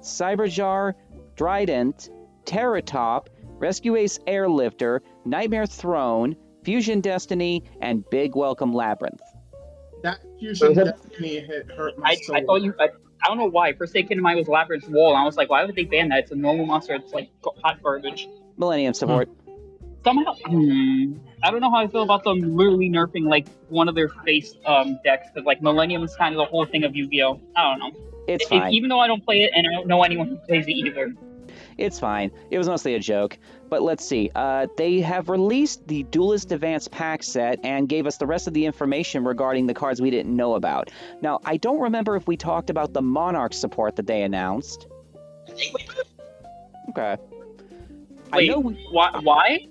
Cyberjar, Trident, Terratop, Rescue Ace Airlifter, Nightmare Throne, Fusion Destiny, and Big Welcome Labyrinth. That Fusion Destiny hit hurt my soul. I thought you. I don't know why. First thing came to mind was Labyrinth Wall. And I was like, why would they ban that? It's a normal monster. It's like hot garbage. Millennium support. Somehow, I don't know how I feel about them literally nerfing like one of their face decks because like Millennium is kind of the whole thing of Yu-Gi-Oh. I don't know. It's fine. Even though I don't play it and I don't know anyone who plays it either. It's fine. It was mostly a joke. But let's see. They have released the Duelist Advanced pack set and gave us the rest of the information regarding the cards we didn't know about. Now, I don't remember if we talked about the Monarch support that they announced. Okay. Wait, why?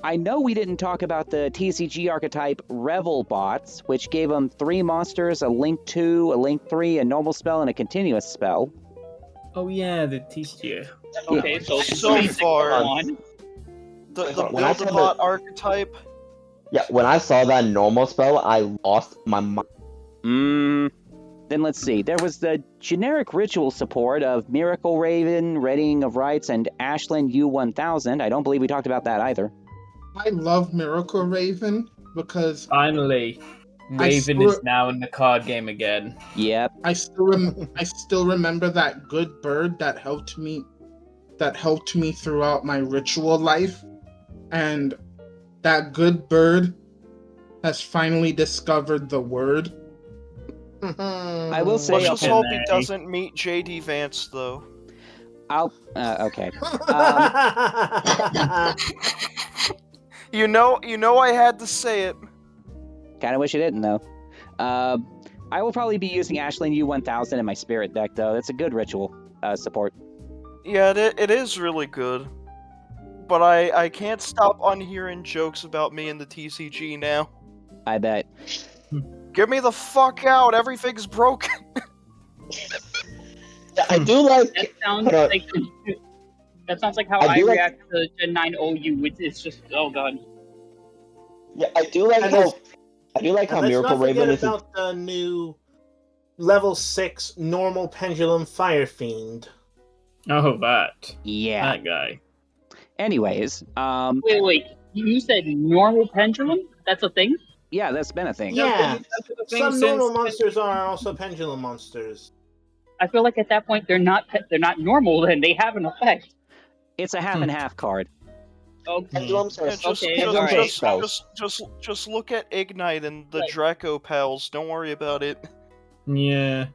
I know we didn't talk about the TCG archetype Revel bots, which gave them 3 monsters, a Link 2, a Link 3, a normal spell, and a continuous spell. Oh yeah, the TCG. Okay, so far, on. the When I saw Build-A-Bot archetype. Yeah, when I saw that normal spell, I lost my mind. Then let's see. There was the generic ritual support of Miracle Raven, Readying of Rites, and Ashland U1000. I don't believe we talked about that either. I love Miracle Raven because Finally, Raven is now in the card game again. Yep. I still remember that good bird that helped me throughout my ritual life, and that good bird has finally discovered the word. I will say, Let's just hope he Nay. doesn't meet JD Vance, though. okay. You know, I had to say it. Kind of wish I didn't, though. I will probably be using Ashland U1000 in my spirit deck, though. That's a good ritual support. Yeah, it is really good. But I can't stop unhearing jokes about me and the TCG now. I bet. Get me the fuck out! Everything's broken. I do like. That sounds like how I react to Gen 9 OU. It's just oh god. Yeah, I do like how Let's Miracle not forget Raven is. about the new level 6 normal pendulum Fire Fiend. Oh, that. Yeah. That guy. Anyways, Wait. You said normal pendulum? That's a thing? yeah, that's been a thing. Yeah, thing some since- normal monsters are also pendulum monsters. I feel like at that point they're not normal. Then they have an effect. It's a half and half card. Okay. Pendulums are Okay, alright. Just look at Ignite and the Draco pals. Don't worry about it. Yeah.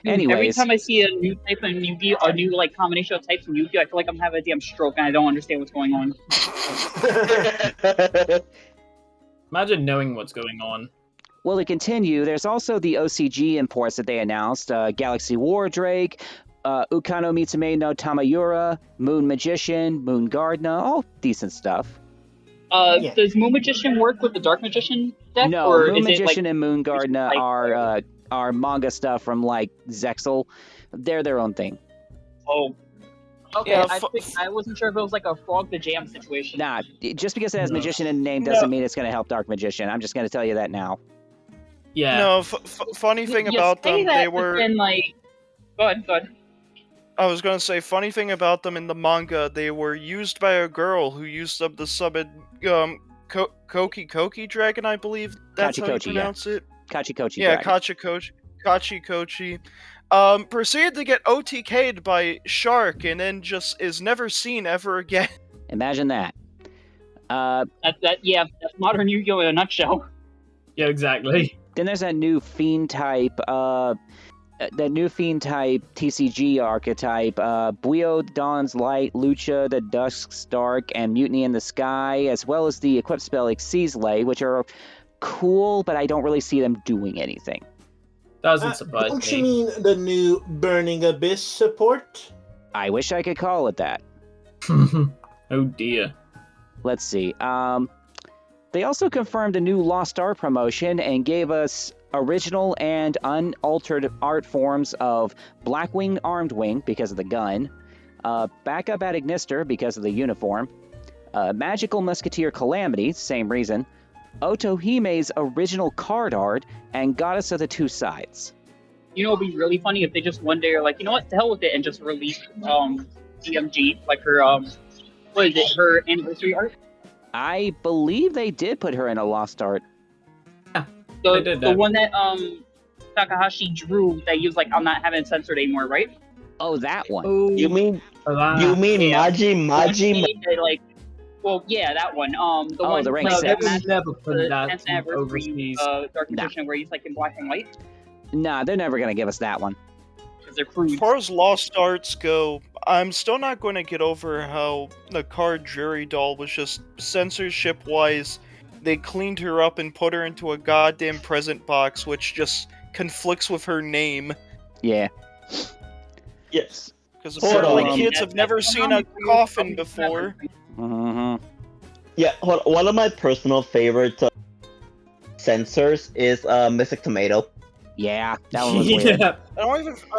Every Anyways, time I see a new type of Yu-Gi-Oh, a new like combination of types of Yu-Gi-Oh, I feel like I'm having a damn stroke and I don't understand what's going on. Imagine knowing what's going on. well, to continue, there's also the OCG imports that they announced. Galaxy War Drake, Ukano Mitsume no Tamayura, Moon Magician, Moon Gardener, all decent stuff. Does Moon Magician work with the Dark Magician deck? No, or Moon is Magician it, like, and Moon Gardener like- are our manga stuff from like Zexel. They're their own thing. Oh. Okay, Yeah, I wasn't sure if it was like a Frog the Jam situation. Nah, just because it has No. magician in the name doesn't mean it's going to help Dark Magician. I'm just going to tell you that now. Yeah. No, funny thing You about say them, that, they but were. then, like... Go ahead. I was gonna say, funny thing about them in the manga, they were used by a girl who used up the summon Koki Dragon, I believe that's how you Kachikochi, yeah. pronounce it. Kachikochi Yeah, Dragon. Kachikochi. Proceeded to get OTK'd by Shark and then just is never seen ever again. Imagine that. That's modern Yu-Gi-Oh! In a nutshell. Yeah, exactly. Then there's that new fiend type, TCG archetype, Buio Dawn's Light, Lucha, the Dusk's Dark, and Mutiny in the Sky, as well as the equipped spell Exeasley, which are cool, but I don't really see them doing anything. Doesn't surprise Don't me. you mean the new Burning Abyss support? I wish I could call it that. Oh dear. Let's see. They also confirmed a new Lost Art promotion and gave us original and unaltered art forms of Blackwing Armed Wing because of the gun, Backup at Ignister because of the uniform, Magical Musketeer Calamity, same reason, Otohime's original card art, and Goddess of the Two Sides. You know, it'd be really funny if they just one day are like, you know what, to hell with it, and just release DMG, like her, what is it, her anniversary art? I believe they did put her in a Lost Art. The one that Takahashi drew that he was like, I'm not having it censored anymore, right? Oh, that one. Ooh. You mean Yeah. Maji? Like, well, yeah, that one. The one the rank like, six. that Never put the that 10th anniversary overseas. Dark Magician where he's like in black and white Nah, they're never going to give us that one. because they're crude. As far as Lost Arts go, I'm still not going to get over how the card Jury Doll was just censorship-wise. They cleaned her up and put her into a goddamn present box, which just conflicts with her name. Yeah. Yes. Because Hold apparently on. kids have never seen a coffin before. Mm-hmm. Yeah, one of my personal favorite censors is Mystic Tomato. Yeah, that one was weird. Yeah. I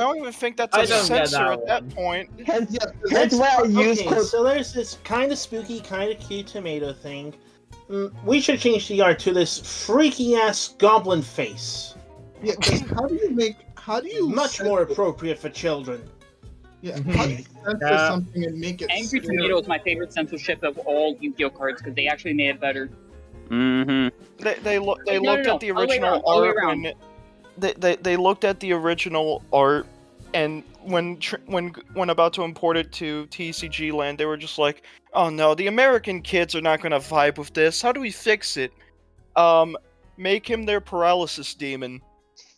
don't even think that's I a don't get censor that at that point. Hence, Yeah, hence why I use Okay, so there's this kind of spooky, kind of cute tomato thing. We should change the art to this freaky ass goblin face. yeah. 'Cause how do you Much censor- more appropriate for children. Yeah, how do you censor Yeah. something and make it Angry scary? Tomato is my favorite censorship of all Yu-Gi-Oh cards because they actually made it better. Mm-hmm. They looked at the All the way original around, all the way art around. when they looked at the original art, and when about to import it to TCG land, they were just like, "Oh no, the American kids are not gonna vibe with this. How do we fix it? Make him their paralysis demon."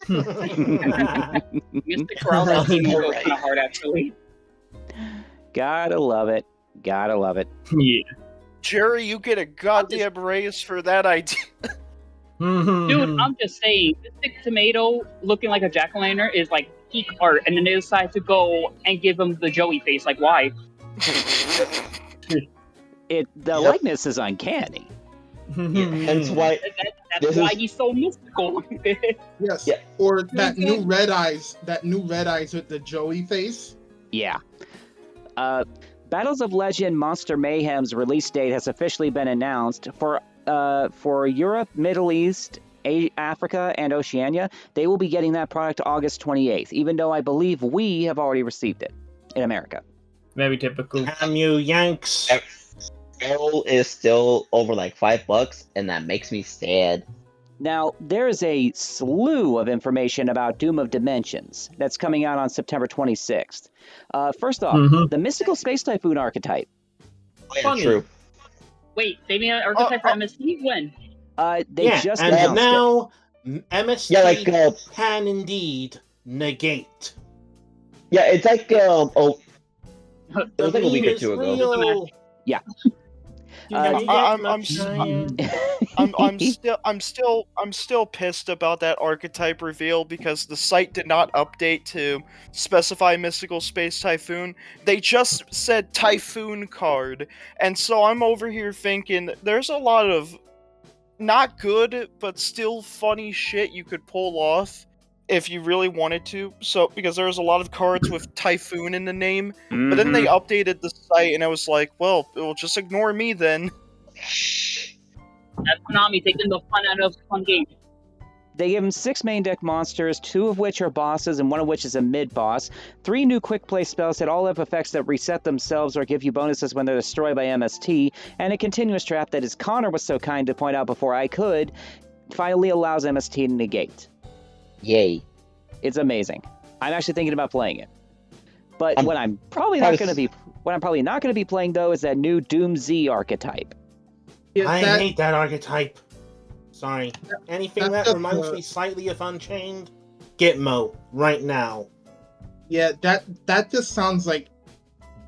Mr. Paralysis team will go kind of hard actually. Gotta love it. Gotta love it. Yeah. Jerry, you get a goddamn raise for that idea. Dude, I'm just saying, Mystic Tomato looking like a jack-o'-lantern is like peak art, and then they decide to go and give him the Joey face. Like, why? The Yep. likeness is uncanny. Hence why That's This why is- he's so mystical. Yes. Yeah. Or that new red eyes with the Joey face. Yeah. Battles of Legend Monster Mayhem's release date has officially been announced for Europe, Middle East, Africa, and Oceania. They will be getting that product August 28th, even though I believe we have already received it in America. Very typical. Damn you, Yanks. Errol is still over like $5, and that makes me sad. Now, there is a slew of information about Doom of Dimensions that's coming out on September 26th. First off, the Mystical Space Typhoon archetype. Funny. True. Wait, they made an archetype for MST? When? They just and announced now MST Yeah, like can indeed negate. yeah, it's like it was like a The week meme or two is ago. real. Yeah. You never get I'm much time. I'm still pissed about that archetype reveal because the site did not update to specify Mystical Space Typhoon. They just said Typhoon card, and so I'm over here thinking there's a lot of not good but still funny shit you could pull off if you really wanted to. So because there was a lot of cards with Typhoon in the name, but then they updated the site, and I was like, well, it will just ignore me then. That's Konami taking the fun out of fun game. They give him 6 main deck monsters, 2 of which are bosses and 1 of which is a mid-boss, 3 new quick play spells that all have effects that reset themselves or give you bonuses when they're destroyed by MST, and a continuous trap that, as Connor was so kind to point out before I could, finally allows MST to negate. Yay. It's amazing. I'm actually thinking about playing it. But what I'm probably not going to be playing though is that new Doom Z archetype. Yeah, I hate that archetype. Sorry. Anything that reminds me slightly of Unchained, Gitmo, right now. Yeah, that just sounds like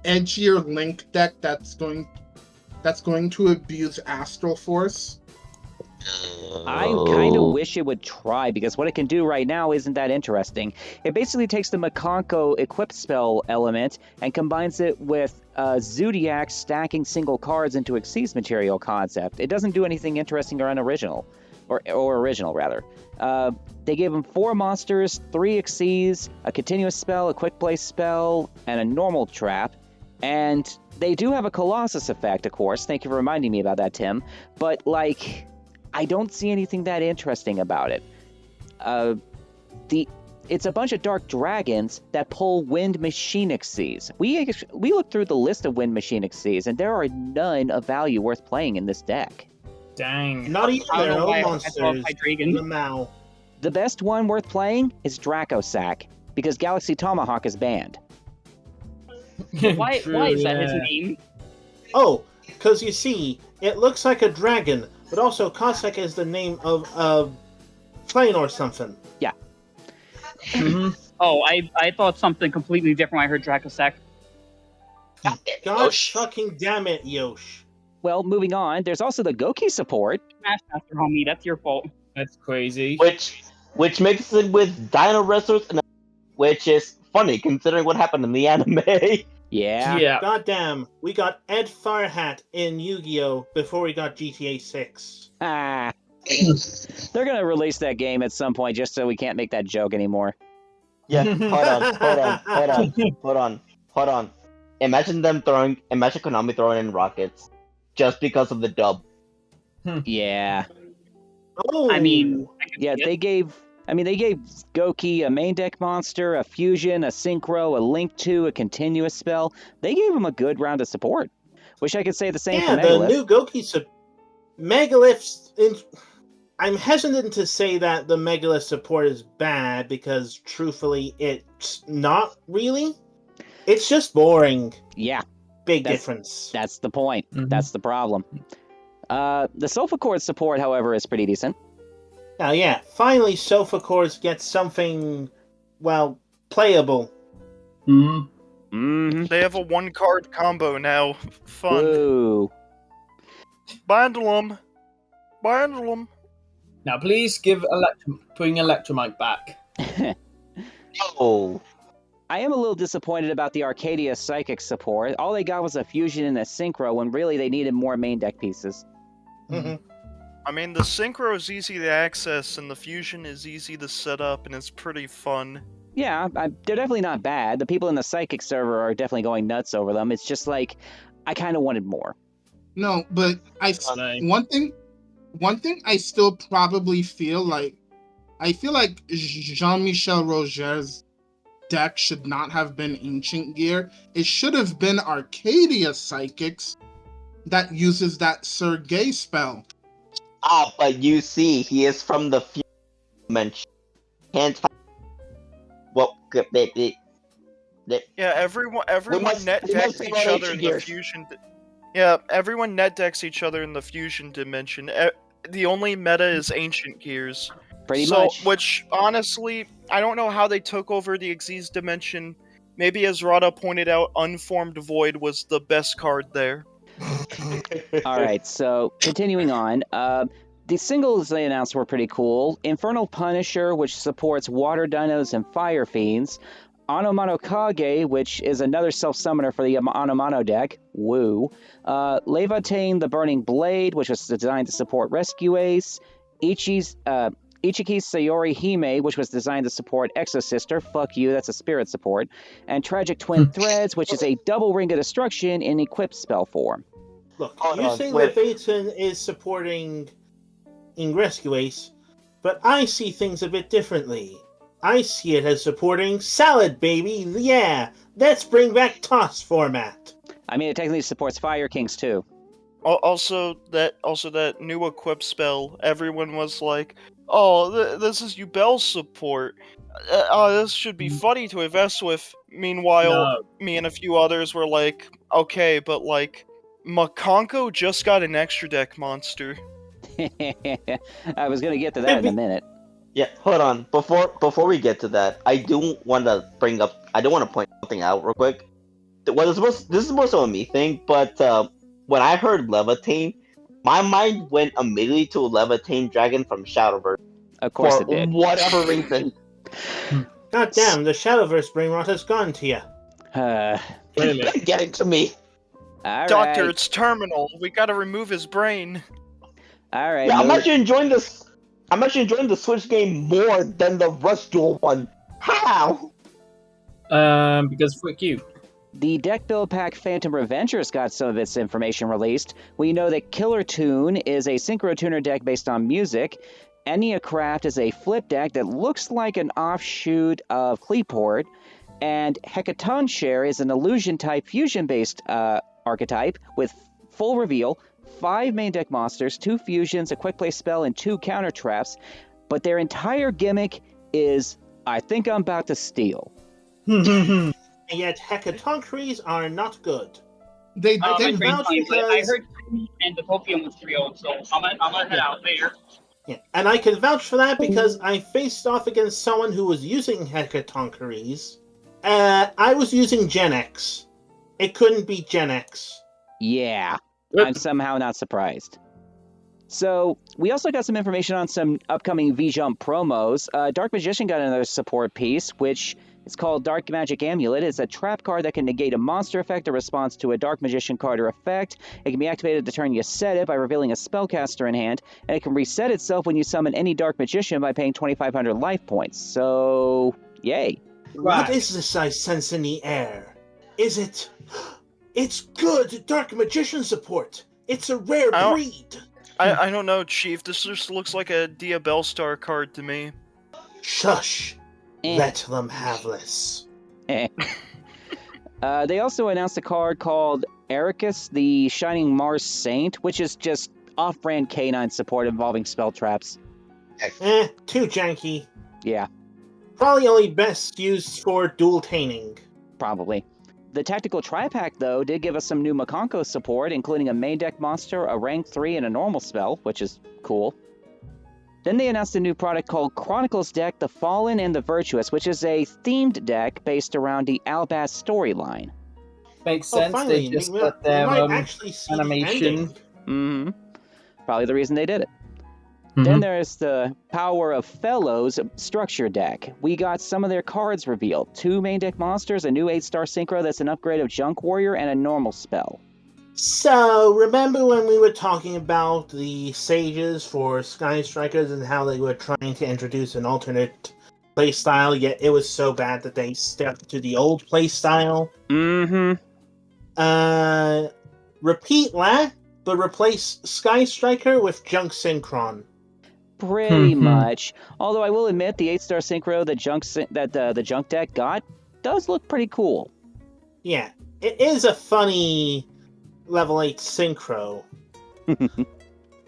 edgier Link deck that's going to abuse Astral Force. I kind of wish it would try, because what it can do right now isn't that interesting. It basically takes the Makonko equip spell element and combines it with Zodiac stacking single cards into Xyz material concept. It doesn't do anything interesting or unoriginal. Or original, rather. They gave him 4 monsters, 3 Xyz, a continuous spell, a quick play spell, and a normal trap. And they do have a Colossus effect, of course. Thank you for reminding me about that, Tim. But, I don't see anything that interesting about it. It's a bunch of dark dragons that pull Wind Machine Xyz. We looked through the list of Wind Machine Xyz, and there are none of value worth playing in this deck. Dang. Not even their own monsters. The best one worth playing is Dracosac, because Galaxy Tomahawk is banned. Why is that his name? Oh, because you see, it looks like a dragon, but also Cossack is the name of a plane or something. Yeah. Oh, I thought something completely different when I heard Dracosac. God fucking damn it, Yosh. Well, moving on, there's also the Goki support. Smash homie, that's your fault. That's crazy. Which mixes it with Dino Wrestlers, which is funny considering what happened in the anime. Yeah. Goddamn, we got Ed Farhat in Yu-Gi-Oh! Before we got GTA 6. They're gonna release that game at some point just so we can't make that joke anymore. Yeah, hold on. Imagine Konami throwing in rockets just because of the dub. Yeah. Oh. They gave Goki a main deck monster, a fusion, a synchro, a link to, a continuous spell. They gave him a good round of support. Wish I could say the same for Megalith. The new Goki Megalith's... I'm hesitant to say that the Megalith support is bad, because truthfully, it's not really. It's just boring. Yeah. Big difference. That's the point. Mm-hmm. That's the problem. The Sofa Chord support, however, is pretty decent. Now, yeah, finally Sofa Chords get something, playable. They have a 1-card combo now. Fun. Woo. Bundle them. Now, please bring Electromite back. Oh. I am a little disappointed about the Arcadia Psychic support. All they got was a fusion and a synchro when really they needed more main deck pieces. Mm-hmm. I mean, the synchro is easy to access and the fusion is easy to set up and it's pretty fun. Yeah, they're definitely not bad. The people in the Psychic server are definitely going nuts over them. It's just I kind of wanted more. No, but one thing I still probably feel like Jean-Michel Roger's deck should not have been Ancient Gear. It should have been Arcadia Psychics that uses that Sergei spell. But you see, he is from the fusion dimension. Everyone net decks each other in the fusion. Everyone net decks each other in the fusion dimension. The only meta is Ancient Gears. Pretty much. Which, honestly, I don't know how they took over the Xyz dimension. Maybe, as Rada pointed out, Unformed Void was the best card there. Alright, so, continuing on. The singles they announced were pretty cool. Infernal Punisher, which supports Water Dinos and Fire Fiends. Anomano Kage, which is another self-summoner for the Anomano deck. Woo. Levatane the Burning Blade, which was designed to support Rescue Ace. Ichiki Sayori Hime, which was designed to support Exosister, fuck you, that's a spirit support, and Tragic Twin Threads, which is a double Ring of Destruction in equipped spell form. Look, Hold you on, say wait. Leviathan is supporting Rescue Ace, but I see things a bit differently. I see it as supporting Salad, baby. Yeah, let's bring back Toss format. I mean, it technically supports Fire Kings too. Also, that new equip spell, everyone was like, "Oh, this is Ubel support. This should be funny to invest with." Meanwhile, me and a few others were like, "Okay, but like, Makonko just got an extra deck monster." I was gonna get to that in a minute. Yeah, hold on. Before we get to that, I do want to point something out real quick. Well, this is more so a me thing, but when I heard Levitate, my mind went immediately to Levitate Dragon from Shadowverse. Of course for it did. whatever reason. God damn, the Shadowverse brain rot has gone to you. Wait a minute. Get it to me. All Doctor, right. it's terminal. We gotta remove his brain. All right. Yeah, I'm actually enjoying this. I'm actually enjoying the Switch game more than the Rush Duel one. How? Because fuck you. The deck build pack Phantom Revengers got some of its information released. We know that Killer Tune is a Synchro Tuner deck based on music. Enneacraft is a flip deck that looks like an offshoot of Cleaport. And Hecaton Share is an illusion-type fusion-based archetype with full reveal, 5 main deck monsters, 2 fusions, a quick play spell, and 2 counter traps. But their entire gimmick is, I think I'm about to steal. And yet Hecatonchires are not good. They I can agree, vouch but I because- heard and the Topium was 3-0, so I'm gonna head out there. Yeah, and I can vouch for that because I faced off against someone who was using Hecatonchires. I was using Gen X. It couldn't be Gen X. Yeah, I'm somehow not surprised. So, we also got some information on some upcoming V-Jump promos. Dark Magician got another support piece, which is called Dark Magic Amulet. It's a trap card that can negate a monster effect or response to a Dark Magician card or effect. It can be activated the turn you set it by revealing a spellcaster in hand, and it can reset itself when you summon any Dark Magician by paying 2,500 life points. So, yay. What is this I sense in the air? Is it... It's good Dark Magician support! It's a rare breed! I don't know, Chief. This just looks like a Diabellstar card to me. Shush! Let them have this. They also announced a card called Ericus, the Shining Mars Saint, which is just off-brand canine support involving spell traps. Too janky. Yeah. Probably only best used for dual taining. Probably. The Tactical Tri-Pack, though, did give us some new Makonko support, including a main deck monster, a rank 3, and a normal spell, which is cool. Then they announced a new product called Chronicles Deck, The Fallen and the Virtuous, which is a themed deck based around the Albaz storyline. Makes sense. Finally, They just we got their might actually see animation. the ending. Probably the reason they did it. Then there's the Power of Fellows structure deck. We got some of their cards revealed. 2 main deck monsters, a new 8-star synchro that's an upgrade of Junk Warrior, and a normal spell. So, remember when we were talking about the sages for Sky Strikers and how they were trying to introduce an alternate playstyle, yet it was so bad that they stepped to the old playstyle? Repeat that, but replace Sky Striker with Junk Synchron. Pretty much. Although I will admit, the 8-star synchro the Junk deck got does look pretty cool. Yeah, it is a funny level 8 synchro.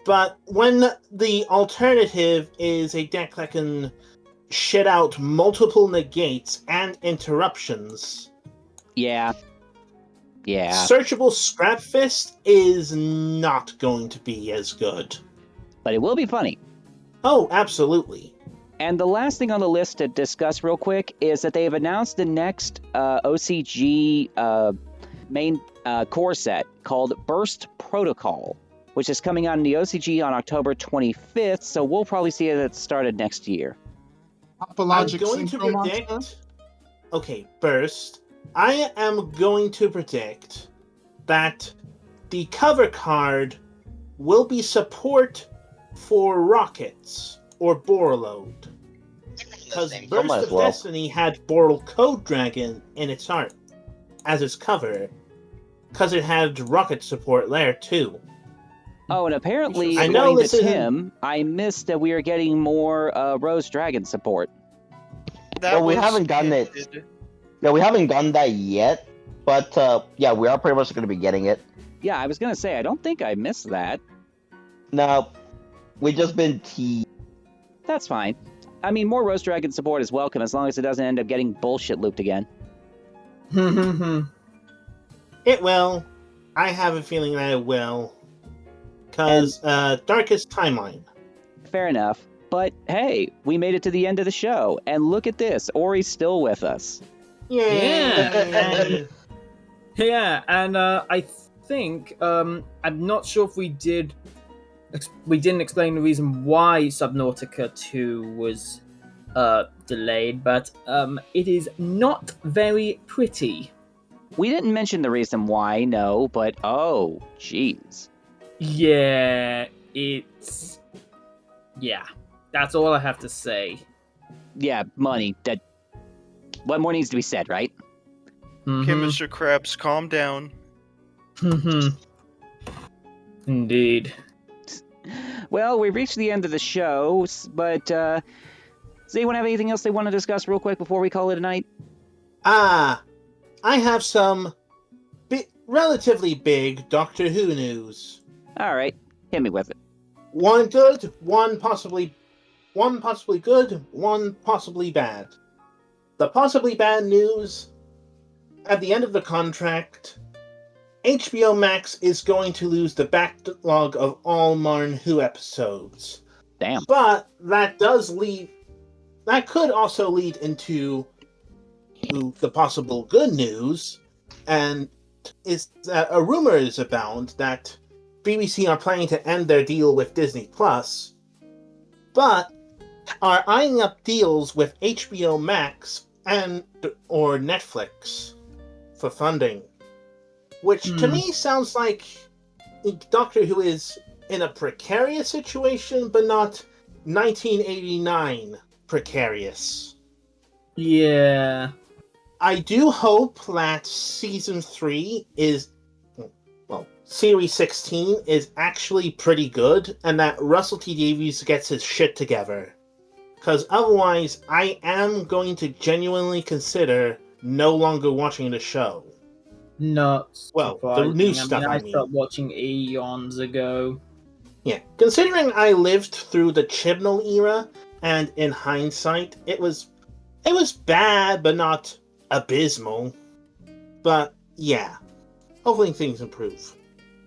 But when the alternative is a deck that can shit out multiple negates and interruptions... Yeah. Searchable Scrap Fist is not going to be as good. But it will be funny. Oh, absolutely. And the last thing on the list to discuss real quick is that they have announced the next OCG main core set called Burst Protocol, which is coming out in the OCG on October 25th, so we'll probably see it at the start of next year. I'm going to predict... Okay, Burst. I am going to predict that the cover card will be support for rockets. or Borreload. Because So Burst might as of well. Destiny had Boral Code Dragon in its art as its cover, because it had rocket support there too. Oh, and apparently, I know according to this isn't- Tim, I missed that we are getting more Rose Dragon support. Well, we haven't gotten it. Yeah, we haven't gotten that yet, but yeah, we are pretty much going to be getting it. Yeah, I was gonna say, I don't think I missed that. No, we've just been teased. That's fine. I mean, more Rose Dragon support is welcome as long as it doesn't end up getting bullshit looped again. It will. I have a feeling that it will. Because Darkest Timeline. Fair enough. But hey, we made it to the end of the show, and look at this, Ori's still with us. Yeah. Yeah, and I think I'm not sure if we didn't explain the reason why Subnautica 2 was delayed, but it is not very pretty. We didn't mention the reason why, no, but oh, jeez. Yeah, that's all I have to say. Yeah, money. That. What more needs to be said, right? Okay, Mr. Krabs, calm down. Indeed. Well, we've reached the end of the show, but does anyone have anything else they want to discuss real quick before we call it a night? I have some relatively big Doctor Who news. All right, hit me with it. One good, one possibly good, one possibly bad. The possibly bad news: at the end of the contract, HBO Max is going to lose the backlog of all Modern Who episodes. Damn. But that could also lead into the possible good news, and is that a rumor is abound that BBC are planning to end their deal with Disney Plus, but are eyeing up deals with HBO Max or Netflix for funding, which to me sounds like Doctor Who is in a precarious situation, but not 1989 precarious. Yeah. I do hope that Season 3 Series 16 is actually pretty good, and that Russell T Davies gets his shit together. Because otherwise, I am going to genuinely consider no longer watching the show. Not the new stuff, I stopped watching eons ago. Yeah, considering I lived through the Chibnall era, and in hindsight, it was bad, but not abysmal. But yeah, hopefully things improve.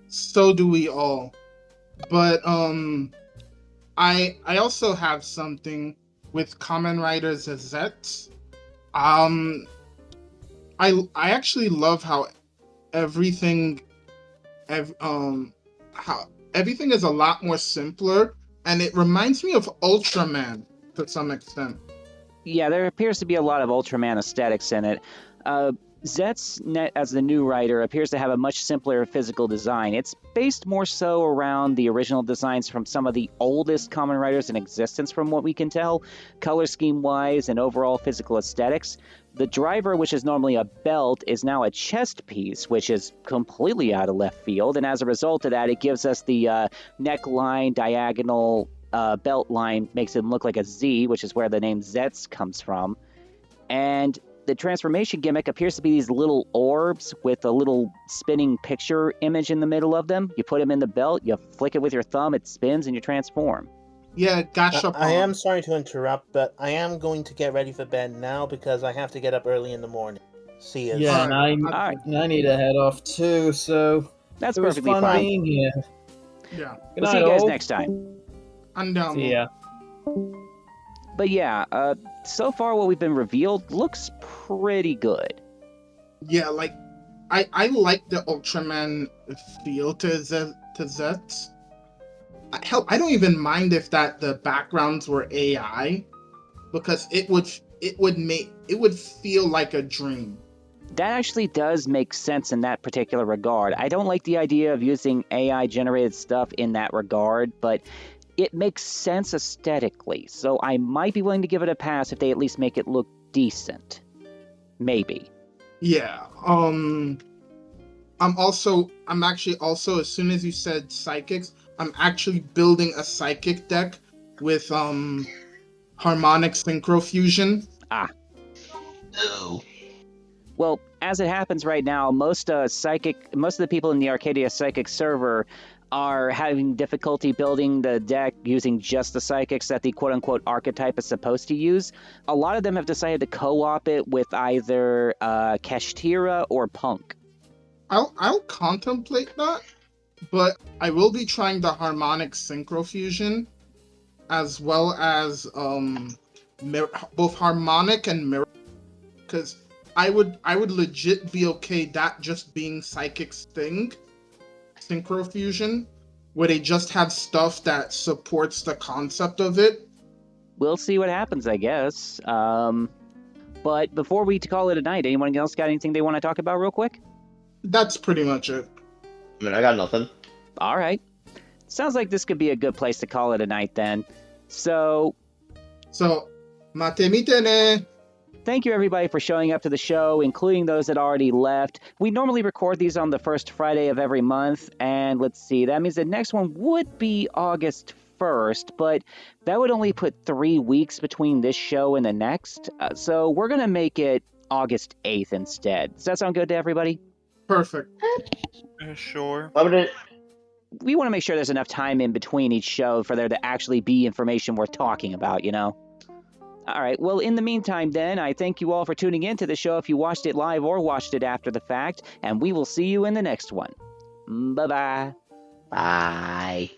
So do we all. But I also have something with Kamen Rider Zets. I actually love how everything is a lot more simpler, and it reminds me of Ultraman to some extent. Yeah, there appears to be a lot of Ultraman aesthetics in it. Zet's, as the new writer, appears to have a much simpler physical design. It's based more so around the original designs from some of the oldest Kamen Riders in existence, from what we can tell, color scheme-wise and overall physical aesthetics. The driver, which is normally a belt, is now a chest piece, which is completely out of left field, and as a result of that, it gives us the neckline, diagonal belt line, makes it look like a Z, which is where the name Zets comes from. And the transformation gimmick appears to be these little orbs with a little spinning picture image in the middle of them. You put them in the belt, you flick it with your thumb, it spins, and you transform. Yeah, gotcha. I am sorry to interrupt, but I am going to get ready for bed now because I have to get up early in the morning. See you. Yeah, and I need to head off too, so that's it was perfectly fun fine. being here. Yeah. Good We'll night, see you guys all. next time. I'm down. See ya. But yeah, so far what we've been revealed looks pretty good. Yeah, like I like the Ultraman feel to Zets. Hell, I don't even mind if the backgrounds were AI, because it would feel like a dream. That actually does make sense in that particular regard. I don't like the idea of using AI generated stuff in that regard, but it makes sense aesthetically, so I might be willing to give it a pass if they at least make it look decent. Maybe. Yeah. I'm actually also, as soon as you said psychics, I'm actually building a psychic deck with harmonic synchro fusion. No. Well, as it happens right now, most of the people in the Arcadia Psychic server are having difficulty building the deck using just the psychics that the quote-unquote archetype is supposed to use. A lot of them have decided to co-op it with either Kashtira or Punk. I'll contemplate that, but I will be trying the harmonic synchro fusion, as well as both harmonic and mirror, because I would legit be okay that just being Psychic's thing, synchro fusion, where they just have stuff that supports the concept of it. We'll see what happens, I guess. But before we call it a night, anyone else got anything they want to talk about real quick? That's pretty much it. I mean, I got nothing. All right. Sounds like this could be a good place to call it a night then. So, mate mitene. Thank you, everybody, for showing up to the show, including those that already left. We normally record these on the first Friday of every month, and let's see, that means the next one would be August 1st, but that would only put 3 weeks between this show and the next, so we're going to make it August 8th instead. Does that sound good to everybody? Perfect. Sure. We want to make sure there's enough time in between each show for there to actually be information worth talking about, you know? All right, well, in the meantime, then, I thank you all for tuning in to the show if you watched it live or watched it after the fact, and we will see you in the next one. Bye-bye. Bye.